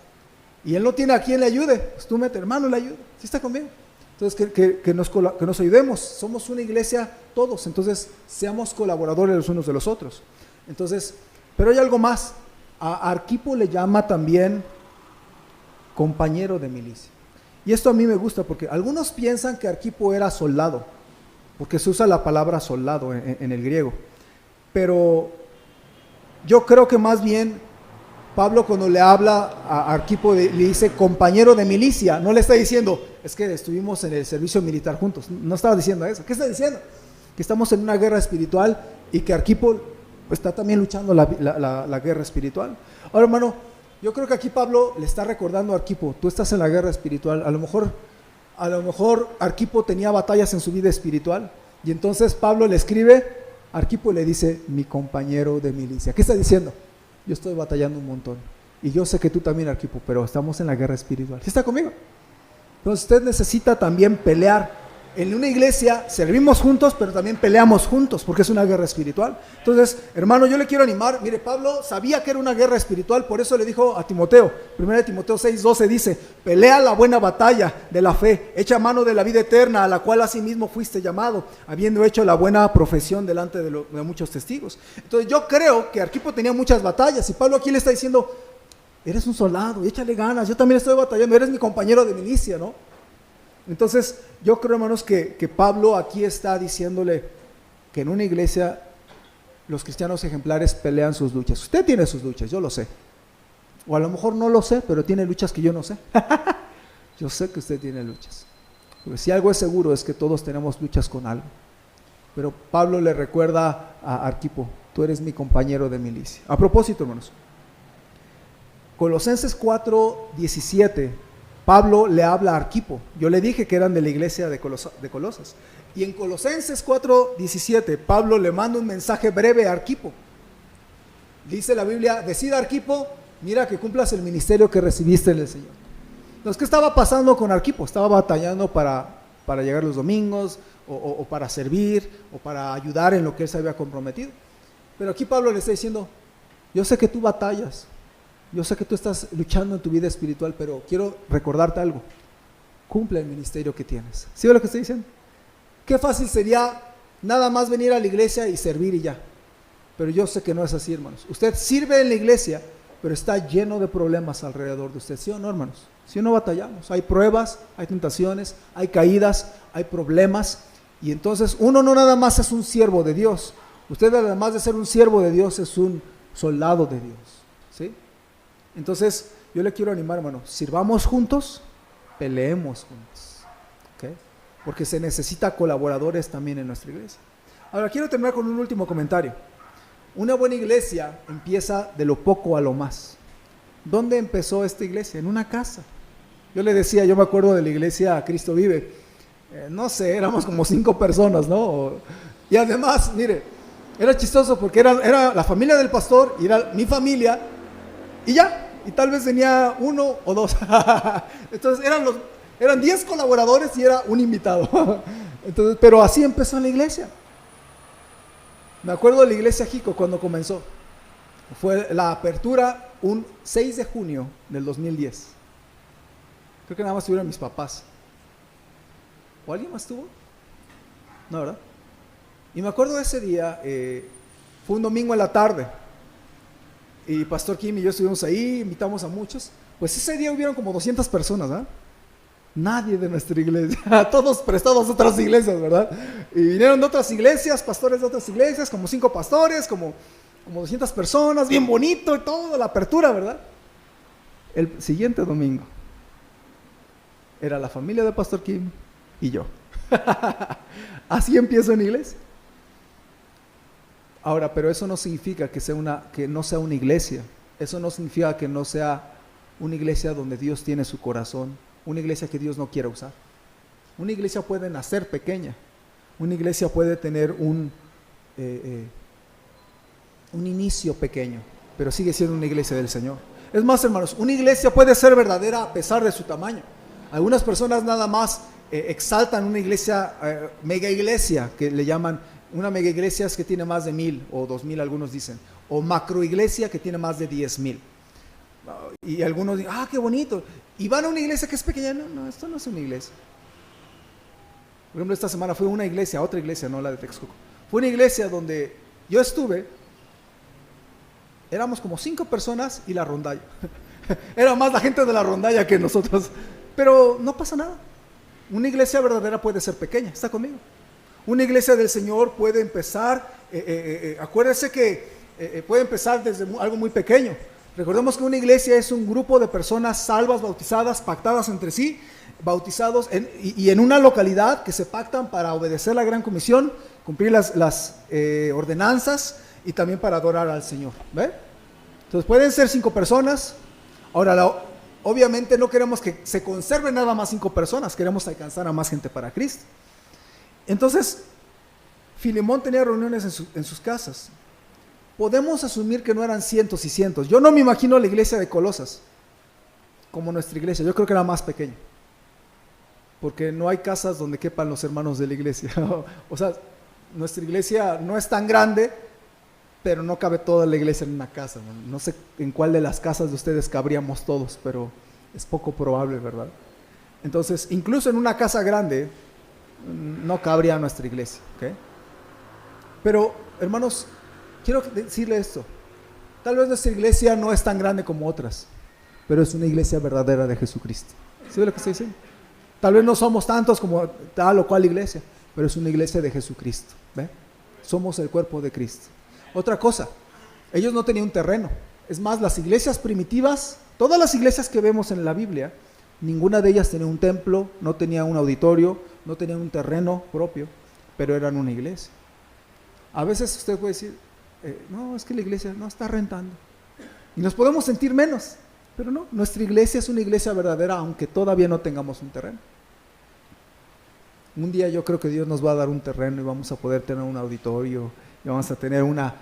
Speaker 1: y él no tiene a quien le ayude, pues tú mete, hermano, le ayudo. ¿Sí está conmigo? Entonces que nos ayudemos, somos una iglesia todos, entonces seamos colaboradores los unos de los otros. Entonces, pero hay algo más. A Arquipo le llama también compañero de milicia. Y esto a mí me gusta porque algunos piensan que Arquipo era soldado, porque se usa la palabra soldado en el griego. Pero yo creo que más bien Pablo cuando le habla a Arquipo le dice compañero de milicia, no le está diciendo, es que estuvimos en el servicio militar juntos, no estaba diciendo eso. ¿Qué está diciendo? Que estamos en una guerra espiritual y que Arquipo está también luchando la guerra espiritual. Ahora, hermano, yo creo que aquí Pablo le está recordando a Arquipo, tú estás en la guerra espiritual, a lo mejor Arquipo tenía batallas en su vida espiritual, y entonces Pablo le escribe, Arquipo le dice, mi compañero de milicia. ¿Qué está diciendo? Yo estoy batallando un montón, y yo sé que tú también, Arquipo, pero estamos en la guerra espiritual. ¿Sí está conmigo? Entonces usted necesita también pelear. En una iglesia servimos juntos, pero también peleamos juntos, porque es una guerra espiritual. Entonces, hermano, yo le quiero animar. Mire, Pablo sabía que era una guerra espiritual, por eso le dijo a Timoteo, 1 Timoteo 6:12 dice, pelea la buena batalla de la fe, echa mano de la vida eterna, a la cual asimismo fuiste llamado, habiendo hecho la buena profesión delante de muchos testigos. Entonces, yo creo que Arquipo tenía muchas batallas, y Pablo aquí le está diciendo, eres un soldado, échale ganas, yo también estoy batallando, eres mi compañero de milicia, ¿no? Entonces, yo creo, hermanos, que Pablo aquí está diciéndole que en una iglesia los cristianos ejemplares pelean sus luchas. Usted tiene sus luchas, yo lo sé. O a lo mejor no lo sé, pero tiene luchas que yo no sé. Yo sé que usted tiene luchas. Porque si algo es seguro es que todos tenemos luchas con algo. Pero Pablo le recuerda a Arquipo, tú eres mi compañero de milicia. A propósito, hermanos, Colosenses 4:17, Pablo le habla a Arquipo. Yo le dije que eran de la iglesia de Colosas. Y en Colosenses 4:17, Pablo le manda un mensaje breve a Arquipo. Dice la Biblia, decida Arquipo, mira que cumplas el ministerio que recibiste del Señor. Entonces, ¿qué estaba pasando con Arquipo? Estaba batallando para llegar los domingos, o para servir, o para ayudar en lo que él se había comprometido. Pero aquí Pablo le está diciendo, yo sé que tú batallas, yo sé que tú estás luchando en tu vida espiritual, pero quiero recordarte algo. Cumple el ministerio que tienes. ¿Sí ve lo que estoy diciendo? Qué fácil sería nada más venir a la iglesia y servir y ya. Pero yo sé que no es así, hermanos. Usted sirve en la iglesia, pero está lleno de problemas alrededor de usted. ¿Sí o no, hermanos? ¿Sí o no batallamos? Hay pruebas, hay tentaciones, hay caídas, hay problemas. Y entonces uno no nada más es un siervo de Dios. Usted, además de ser un siervo de Dios, es un soldado de Dios. ¿Sí? Entonces, yo le quiero animar, hermano, sirvamos juntos, peleemos juntos, ¿okay? Porque se necesita colaboradores también en nuestra iglesia. Ahora, quiero terminar con un último comentario. Una buena iglesia empieza de lo poco a lo más. ¿Dónde empezó esta iglesia? En una casa. Yo le decía, yo me acuerdo de la iglesia Cristo Vive, no sé, éramos como 5 personas, ¿no? Y además, mire, era chistoso porque era la familia del pastor y era mi familia, y ya, y tal vez tenía 1 o 2. Entonces eran 10 colaboradores y era un invitado. Entonces, pero así empezó la iglesia. Me acuerdo de la iglesia Jico cuando comenzó. Fue la apertura un 6 de junio del 2010. Creo que nada más estuvieron mis papás. ¿O alguien más estuvo? No, ¿verdad? Y me acuerdo de ese día, fue un domingo en la tarde. Y Pastor Kim y yo estuvimos ahí, invitamos a muchos. Pues ese día hubieron como 200 personas, ¿verdad? Nadie de nuestra iglesia, todos prestados a otras iglesias, ¿verdad? Y vinieron de otras iglesias, pastores de otras iglesias, como 5 pastores, como 200 personas, bien bonito y todo, la apertura, ¿verdad? El siguiente domingo era la familia de Pastor Kim y yo. Así empiezo en iglesia. Ahora, pero eso no significa que no sea una iglesia. Eso no significa que no sea una iglesia donde Dios tiene su corazón. Una iglesia que Dios no quiera usar. Una iglesia puede nacer pequeña. Una iglesia puede tener un inicio pequeño, pero sigue siendo una iglesia del Señor. Es más, hermanos, una iglesia puede ser verdadera a pesar de su tamaño. Algunas personas nada más exaltan una iglesia, mega iglesia, que le llaman. Una mega iglesia es que tiene más de 1,000 o 2,000, algunos dicen. O macro iglesia que tiene más de 10,000. Y algunos dicen, qué bonito. Y van a una iglesia que es pequeña. No, esto no es una iglesia. Por ejemplo, esta semana fue una iglesia, otra iglesia, no la de Texcoco. Fue una iglesia donde yo estuve. Éramos como 5 personas y la rondalla. Era más la gente de la rondalla que nosotros. Pero no pasa nada. Una iglesia verdadera puede ser pequeña. ¿Está conmigo? Una iglesia del Señor puede empezar, acuérdese que puede empezar desde algo muy pequeño. Recordemos que una iglesia es un grupo de personas salvas, bautizadas, pactadas entre sí, bautizados y en una localidad que se pactan para obedecer la gran comisión, cumplir las ordenanzas y también para adorar al Señor. ¿Ve? Entonces pueden ser 5 personas. Ahora, obviamente no queremos que se conserven nada más 5 personas, queremos alcanzar a más gente para Cristo. Entonces, Filemón tenía reuniones en sus casas. Podemos asumir que no eran cientos y cientos. Yo no me imagino la iglesia de Colosas como nuestra iglesia. Yo creo que era más pequeña. Porque no hay casas donde quepan los hermanos de la iglesia. O sea, nuestra iglesia no es tan grande, pero no cabe toda la iglesia en una casa. No sé en cuál de las casas de ustedes cabríamos todos, pero es poco probable, ¿verdad? Entonces, incluso en una casa grande no cabría nuestra iglesia, ¿okay? Pero, hermanos, quiero decirle esto. Tal vez nuestra iglesia no es tan grande como otras, pero es una iglesia verdadera de Jesucristo. ¿Sí ve lo que estoy diciendo? Tal vez no somos tantos como tal o cual iglesia, pero es una iglesia de Jesucristo, ¿ve? Somos el cuerpo de Cristo. Otra cosa, ellos no tenían un terreno. Es más, las iglesias primitivas, todas las iglesias que vemos en la Biblia, ninguna de ellas tenía un templo, no tenía un auditorio, no tenían un terreno propio, pero eran una iglesia. A veces usted puede decir, no, es que la iglesia no está rentando. Y nos podemos sentir menos, pero no, nuestra iglesia es una iglesia verdadera, aunque todavía no tengamos un terreno. Un día yo creo que Dios nos va a dar un terreno y vamos a poder tener un auditorio, y vamos a tener una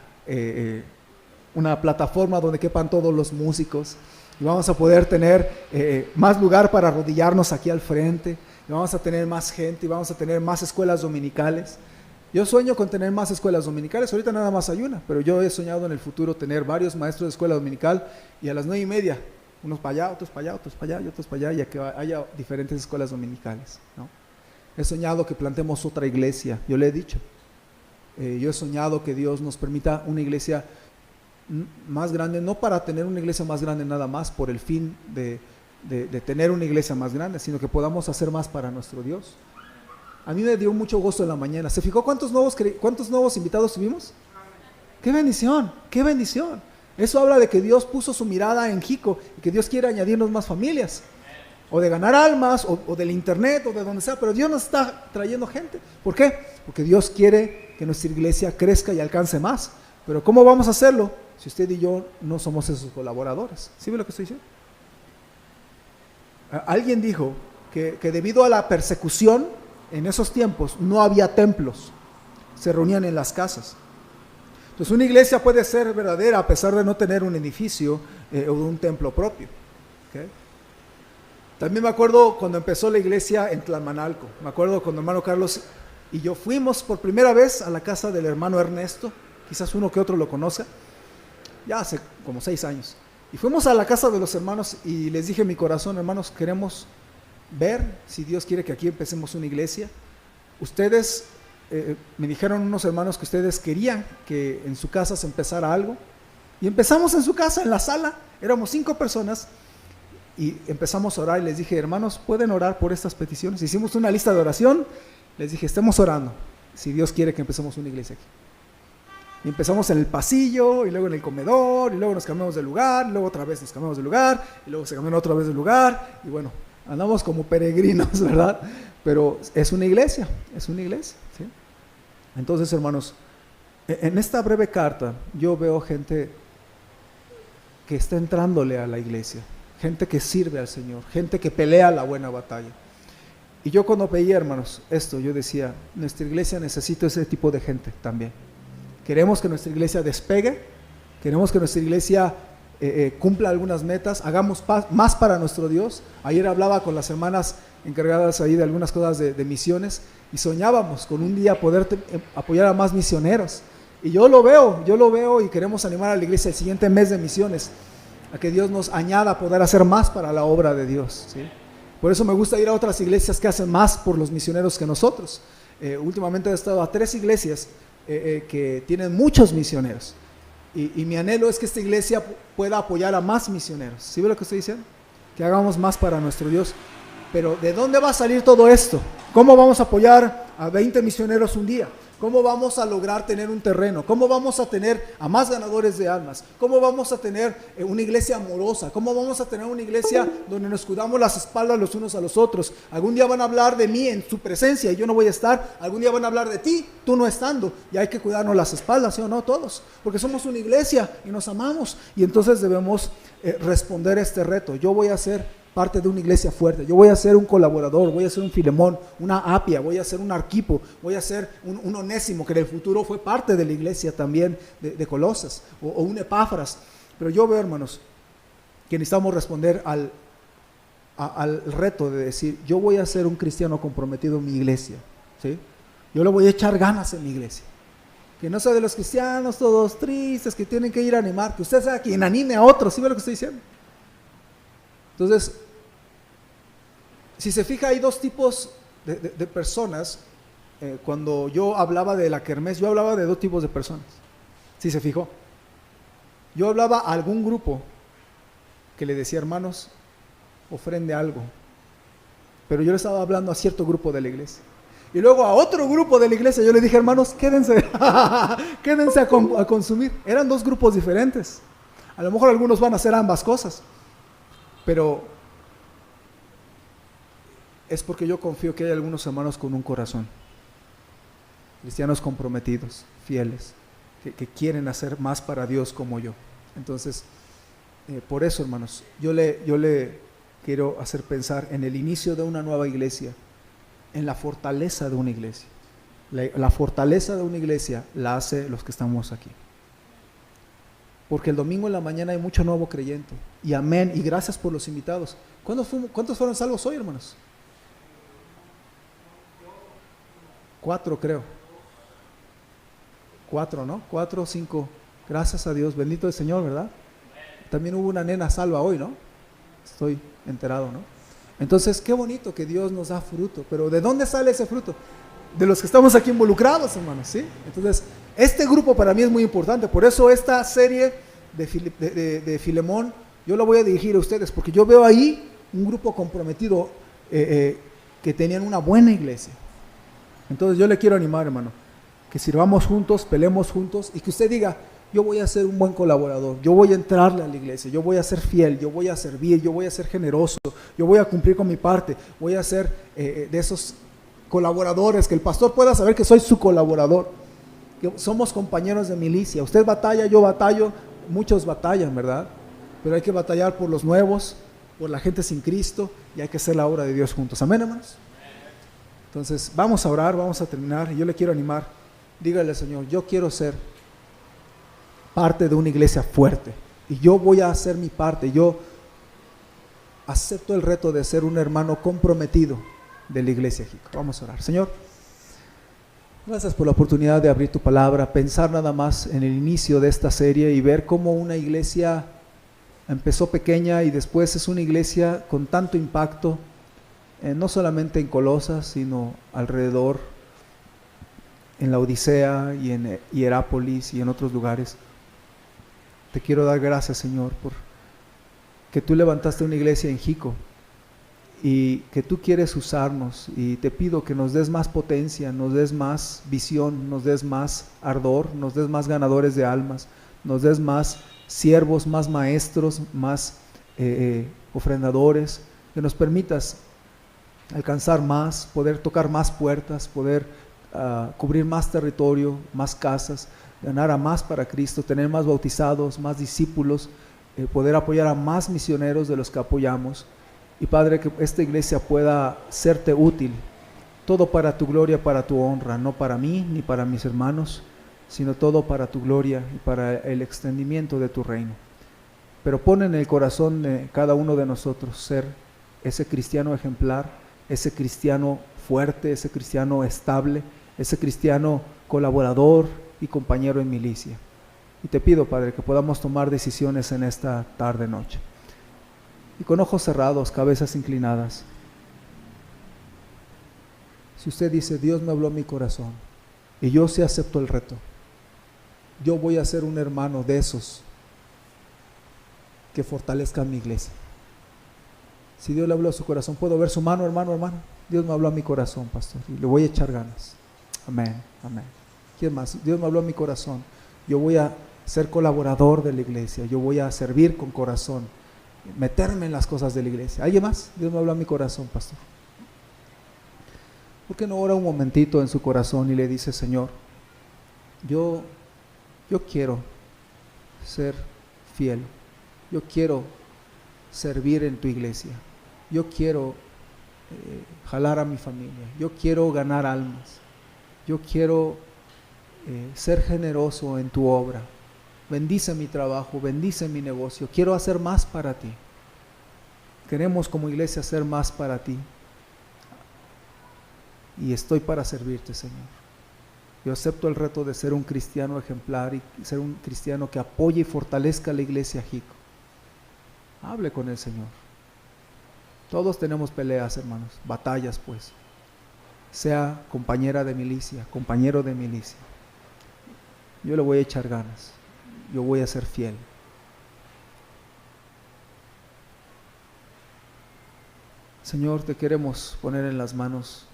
Speaker 1: plataforma donde quepan todos los músicos, y vamos a poder tener más lugar para arrodillarnos aquí al frente, y vamos a tener más gente, y vamos a tener más escuelas dominicales. Yo sueño con tener más escuelas dominicales. Ahorita nada más hay una, pero yo he soñado en el futuro tener varios maestros de escuela dominical, y a las 9:30, unos para allá, otros para allá, otros para allá y otros para allá, y que haya diferentes escuelas dominicales, ¿no? He soñado que plantemos otra iglesia, yo le he dicho. Yo he soñado que Dios nos permita una iglesia más grande, no para tener una iglesia más grande nada más por el fin de tener una iglesia más grande, sino que podamos hacer más para nuestro Dios. A mí me dio mucho gozo en la mañana. ¿Se fijó cuántos nuevos invitados tuvimos? ¡Qué bendición! ¡Qué bendición! Eso habla de que Dios puso su mirada en Jico y que Dios quiere añadirnos más familias, o de ganar almas, o del internet, o de donde sea, pero Dios nos está trayendo gente. ¿Por qué? Porque Dios quiere que nuestra iglesia crezca y alcance más. Pero ¿cómo vamos a hacerlo si usted y yo no somos esos colaboradores? ¿Sí ve lo que estoy diciendo? Alguien dijo que debido a la persecución en esos tiempos no había templos, se reunían en las casas. Entonces una iglesia puede ser verdadera a pesar de no tener un edificio o un templo propio, ¿okay? También me acuerdo cuando empezó la iglesia en Tlalmanalco. Me acuerdo cuando hermano Carlos y yo fuimos por primera vez a la casa del hermano Ernesto. Quizás uno que otro lo conoce. Ya hace como 6 años. Y fuimos a la casa de los hermanos y les dije en mi corazón, hermanos, queremos ver si Dios quiere que aquí empecemos una iglesia. Ustedes, me dijeron unos hermanos que ustedes querían que en su casa se empezara algo. Y empezamos en su casa, en la sala, éramos 5 personas y empezamos a orar y les dije, hermanos, ¿pueden orar por estas peticiones? Hicimos una lista de oración, les dije, estemos orando si Dios quiere que empecemos una iglesia aquí. Y empezamos en el pasillo, y luego en el comedor, y luego nos cambiamos de lugar, y luego otra vez nos cambiamos de lugar, y luego se cambiaron otra vez de lugar, y bueno, andamos como peregrinos, ¿verdad? Pero es una iglesia, ¿sí? Entonces, hermanos, en esta breve carta yo veo gente que está entrándole a la iglesia, gente que sirve al Señor, gente que pelea la buena batalla. Y yo cuando veía, hermanos, esto, yo decía, nuestra iglesia necesita ese tipo de gente también. Queremos que nuestra iglesia despegue, queremos que nuestra iglesia cumpla algunas metas, hagamos más para nuestro Dios. Ayer hablaba con las hermanas encargadas ahí de algunas cosas de misiones y soñábamos con un día poder apoyar a más misioneros. Y yo lo veo y queremos animar a la iglesia el siguiente mes de misiones a que Dios nos añada a poder hacer más para la obra de Dios, ¿sí? Por eso me gusta ir a otras iglesias que hacen más por los misioneros que nosotros. Últimamente he estado a 3 iglesias que tienen muchos misioneros y mi anhelo es que esta iglesia pueda apoyar a más misioneros. ¿Sí ve lo que estoy diciendo? Que hagamos más para nuestro Dios. Pero ¿de dónde va a salir todo esto? ¿Cómo vamos a apoyar a 20 misioneros un día? ¿Cómo vamos a lograr tener un terreno? ¿Cómo vamos a tener a más ganadores de almas? ¿Cómo vamos a tener una iglesia amorosa? ¿Cómo vamos a tener una iglesia donde nos cuidamos las espaldas los unos a los otros? Algún día van a hablar de mí en su presencia y yo no voy a estar. Algún día van a hablar de ti, tú no estando. Y hay que cuidarnos las espaldas, ¿sí o no? Todos. Porque somos una iglesia y nos amamos. Y entonces debemos responder a este reto. Yo voy a ser parte de una iglesia fuerte, yo voy a ser un colaborador, voy a ser un Filemón, una Apia, voy a ser un Arquipo, voy a ser un Onésimo, que en el futuro fue parte de la iglesia también de Colosas, o un Epáfras. Pero yo veo, hermanos, que necesitamos responder al reto de decir, yo voy a ser un cristiano comprometido en mi iglesia, ¿sí? Yo le voy a echar ganas en mi iglesia. Que no sea de los cristianos todos tristes, que tienen que ir a animar, que usted sea quien anime a otros, ¿sí ve lo que estoy diciendo? Entonces, si se fija, hay 2 tipos de personas. Cuando yo hablaba de la kermés, yo hablaba de 2 tipos de personas. Si se fijó, yo hablaba a algún grupo que le decía, hermanos, ofrende algo. Pero yo le estaba hablando a cierto grupo de la iglesia. Y luego a otro grupo de la iglesia yo le dije, hermanos, quédense, quédense a consumir. Eran 2 grupos diferentes. A lo mejor algunos van a hacer ambas cosas. Pero es porque yo confío que hay algunos hermanos con un corazón, cristianos comprometidos, fieles, que quieren hacer más para Dios como yo. Entonces, por eso, hermanos, yo le quiero hacer pensar en el inicio de una nueva iglesia, en la fortaleza de una iglesia. La fortaleza de una iglesia la hace los que estamos aquí. Porque el domingo en la mañana hay mucho nuevo creyente. Y amén, y gracias por los invitados. ¿Cuántos fueron salvos hoy, hermanos? 4, creo. 4, ¿no? 4 o 5. Gracias a Dios, bendito el Señor, ¿verdad? También hubo una nena salva hoy, ¿no? Estoy enterado, ¿no? Entonces, qué bonito que Dios nos da fruto. Pero ¿de dónde sale ese fruto? De los que estamos aquí involucrados, hermanos, ¿sí? Entonces, este grupo para mí es muy importante. Por eso esta serie de Filemón, yo la voy a dirigir a ustedes, porque yo veo ahí un grupo comprometido que tenían una buena iglesia. Entonces yo le quiero animar, hermano, que sirvamos juntos, peleemos juntos y que usted diga, yo voy a ser un buen colaborador, yo voy a entrarle a la iglesia, yo voy a ser fiel, yo voy a servir, yo voy a ser generoso, yo voy a cumplir con mi parte, voy a ser de esos colaboradores, que el pastor pueda saber que soy su colaborador, que somos compañeros de milicia. Usted batalla, yo batallo, muchos batallan, ¿verdad? Pero hay que batallar por los nuevos, por la gente sin Cristo, y hay que hacer la obra de Dios juntos. Amén, hermanos. Entonces vamos a orar, vamos a terminar, y yo le quiero animar. Dígale al Señor, yo quiero ser parte de una iglesia fuerte, y yo voy a hacer mi parte. Yo acepto el reto de ser un hermano comprometido de la iglesia Jico. Vamos a orar. Señor, gracias por la oportunidad de abrir tu palabra, pensar nada más en el inicio de esta serie y ver cómo una iglesia empezó pequeña y después es una iglesia con tanto impacto, no solamente en Colosas, sino alrededor, en la Odisea y en Hierápolis y en otros lugares. Te quiero dar gracias, Señor, por que tú levantaste una iglesia en Jico y que tú quieres usarnos, y te pido que nos des más potencia, nos des más visión, nos des más ardor, nos des más ganadores de almas, nos des más siervos, más maestros, más ofrendadores, que nos permitas alcanzar más, poder tocar más puertas, poder cubrir más territorio, más casas, ganar a más para Cristo, tener más bautizados, más discípulos, poder apoyar a más misioneros de los que apoyamos. Y Padre, que esta iglesia pueda serte útil, todo para tu gloria, para tu honra, no para mí ni para mis hermanos, sino todo para tu gloria y para el extendimiento de tu reino. Pero pon en el corazón de cada uno de nosotros ser ese cristiano ejemplar, ese cristiano fuerte, ese cristiano estable, ese cristiano colaborador y compañero en milicia. Y te pido, Padre, que podamos tomar decisiones en esta tarde-noche. Y con ojos cerrados, cabezas inclinadas. Si usted dice, Dios me habló a mi corazón y yo sí acepto el reto, yo voy a ser un hermano de esos que fortalezcan mi iglesia. Si Dios le habló a su corazón, puedo ver su mano, hermano. Dios me habló a mi corazón, pastor, y le voy a echar ganas. Amén, amén. ¿Quién más? Dios me habló a mi corazón. Yo voy a ser colaborador de la iglesia, yo voy a servir con corazón, meterme en las cosas de la iglesia. ¿Alguien más? Dios me habló a mi corazón, pastor. ¿Por qué no ora un momentito en su corazón y le dice, Señor, yo quiero ser fiel, yo quiero servir en tu iglesia, yo quiero jalar a mi familia, yo quiero ganar almas, yo quiero ser generoso en tu obra, bendice mi trabajo, bendice mi negocio, quiero hacer más para ti. Queremos como iglesia hacer más para ti y estoy para servirte, Señor. Yo acepto el reto de ser un cristiano ejemplar y ser un cristiano que apoye y fortalezca la iglesia Jico. Hable con el Señor. Todos tenemos peleas, hermanos, batallas pues. Sea compañera de milicia, compañero de milicia. Yo le voy a echar ganas, yo voy a ser fiel. Señor, te queremos poner en las manos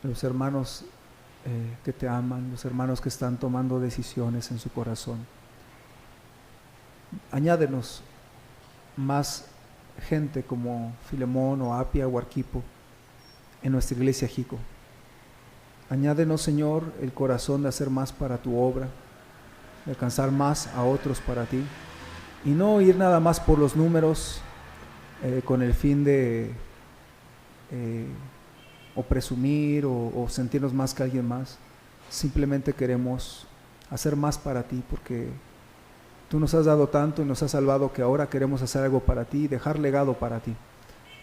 Speaker 1: los hermanos que te aman, los hermanos que están tomando decisiones en su corazón. Añádenos más gente como Filemón o Apia o Arquipo en nuestra iglesia Jico. Añádenos, Señor, el corazón de hacer más para tu obra, de alcanzar más a otros para ti, y no ir nada más por los números con el fin de o presumir o sentirnos más que alguien más. Simplemente queremos hacer más para ti porque tú nos has dado tanto y nos has salvado que ahora queremos hacer algo para ti y dejar legado para ti.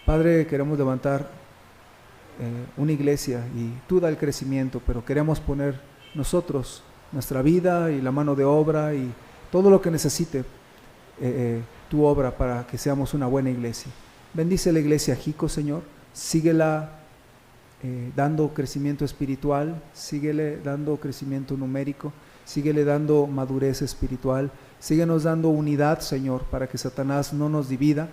Speaker 1: Padre, queremos levantar una iglesia y tú da el crecimiento, pero queremos poner nosotros nuestra vida y la mano de obra y todo lo que necesite tu obra para que seamos una buena iglesia. Bendice la iglesia Jico, Señor, síguela dando crecimiento espiritual, síguele dando crecimiento numérico, síguele dando madurez espiritual, síguenos dando unidad, Señor, para que Satanás no nos divida.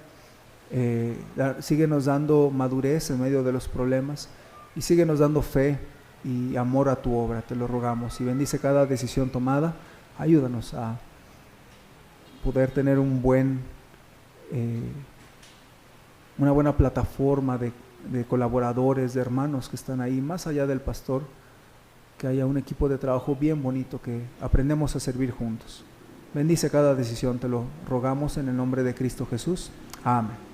Speaker 1: Síguenos dando madurez en medio de los problemas y síguenos dando fe y amor a tu obra, te lo rogamos, y bendice cada decisión tomada. Ayúdanos a poder tener una buena plataforma de colaboradores, de hermanos que están ahí, más allá del pastor, que haya un equipo de trabajo bien bonito, que aprendemos a servir juntos. Bendice cada decisión, te lo rogamos en el nombre de Cristo Jesús. Amén.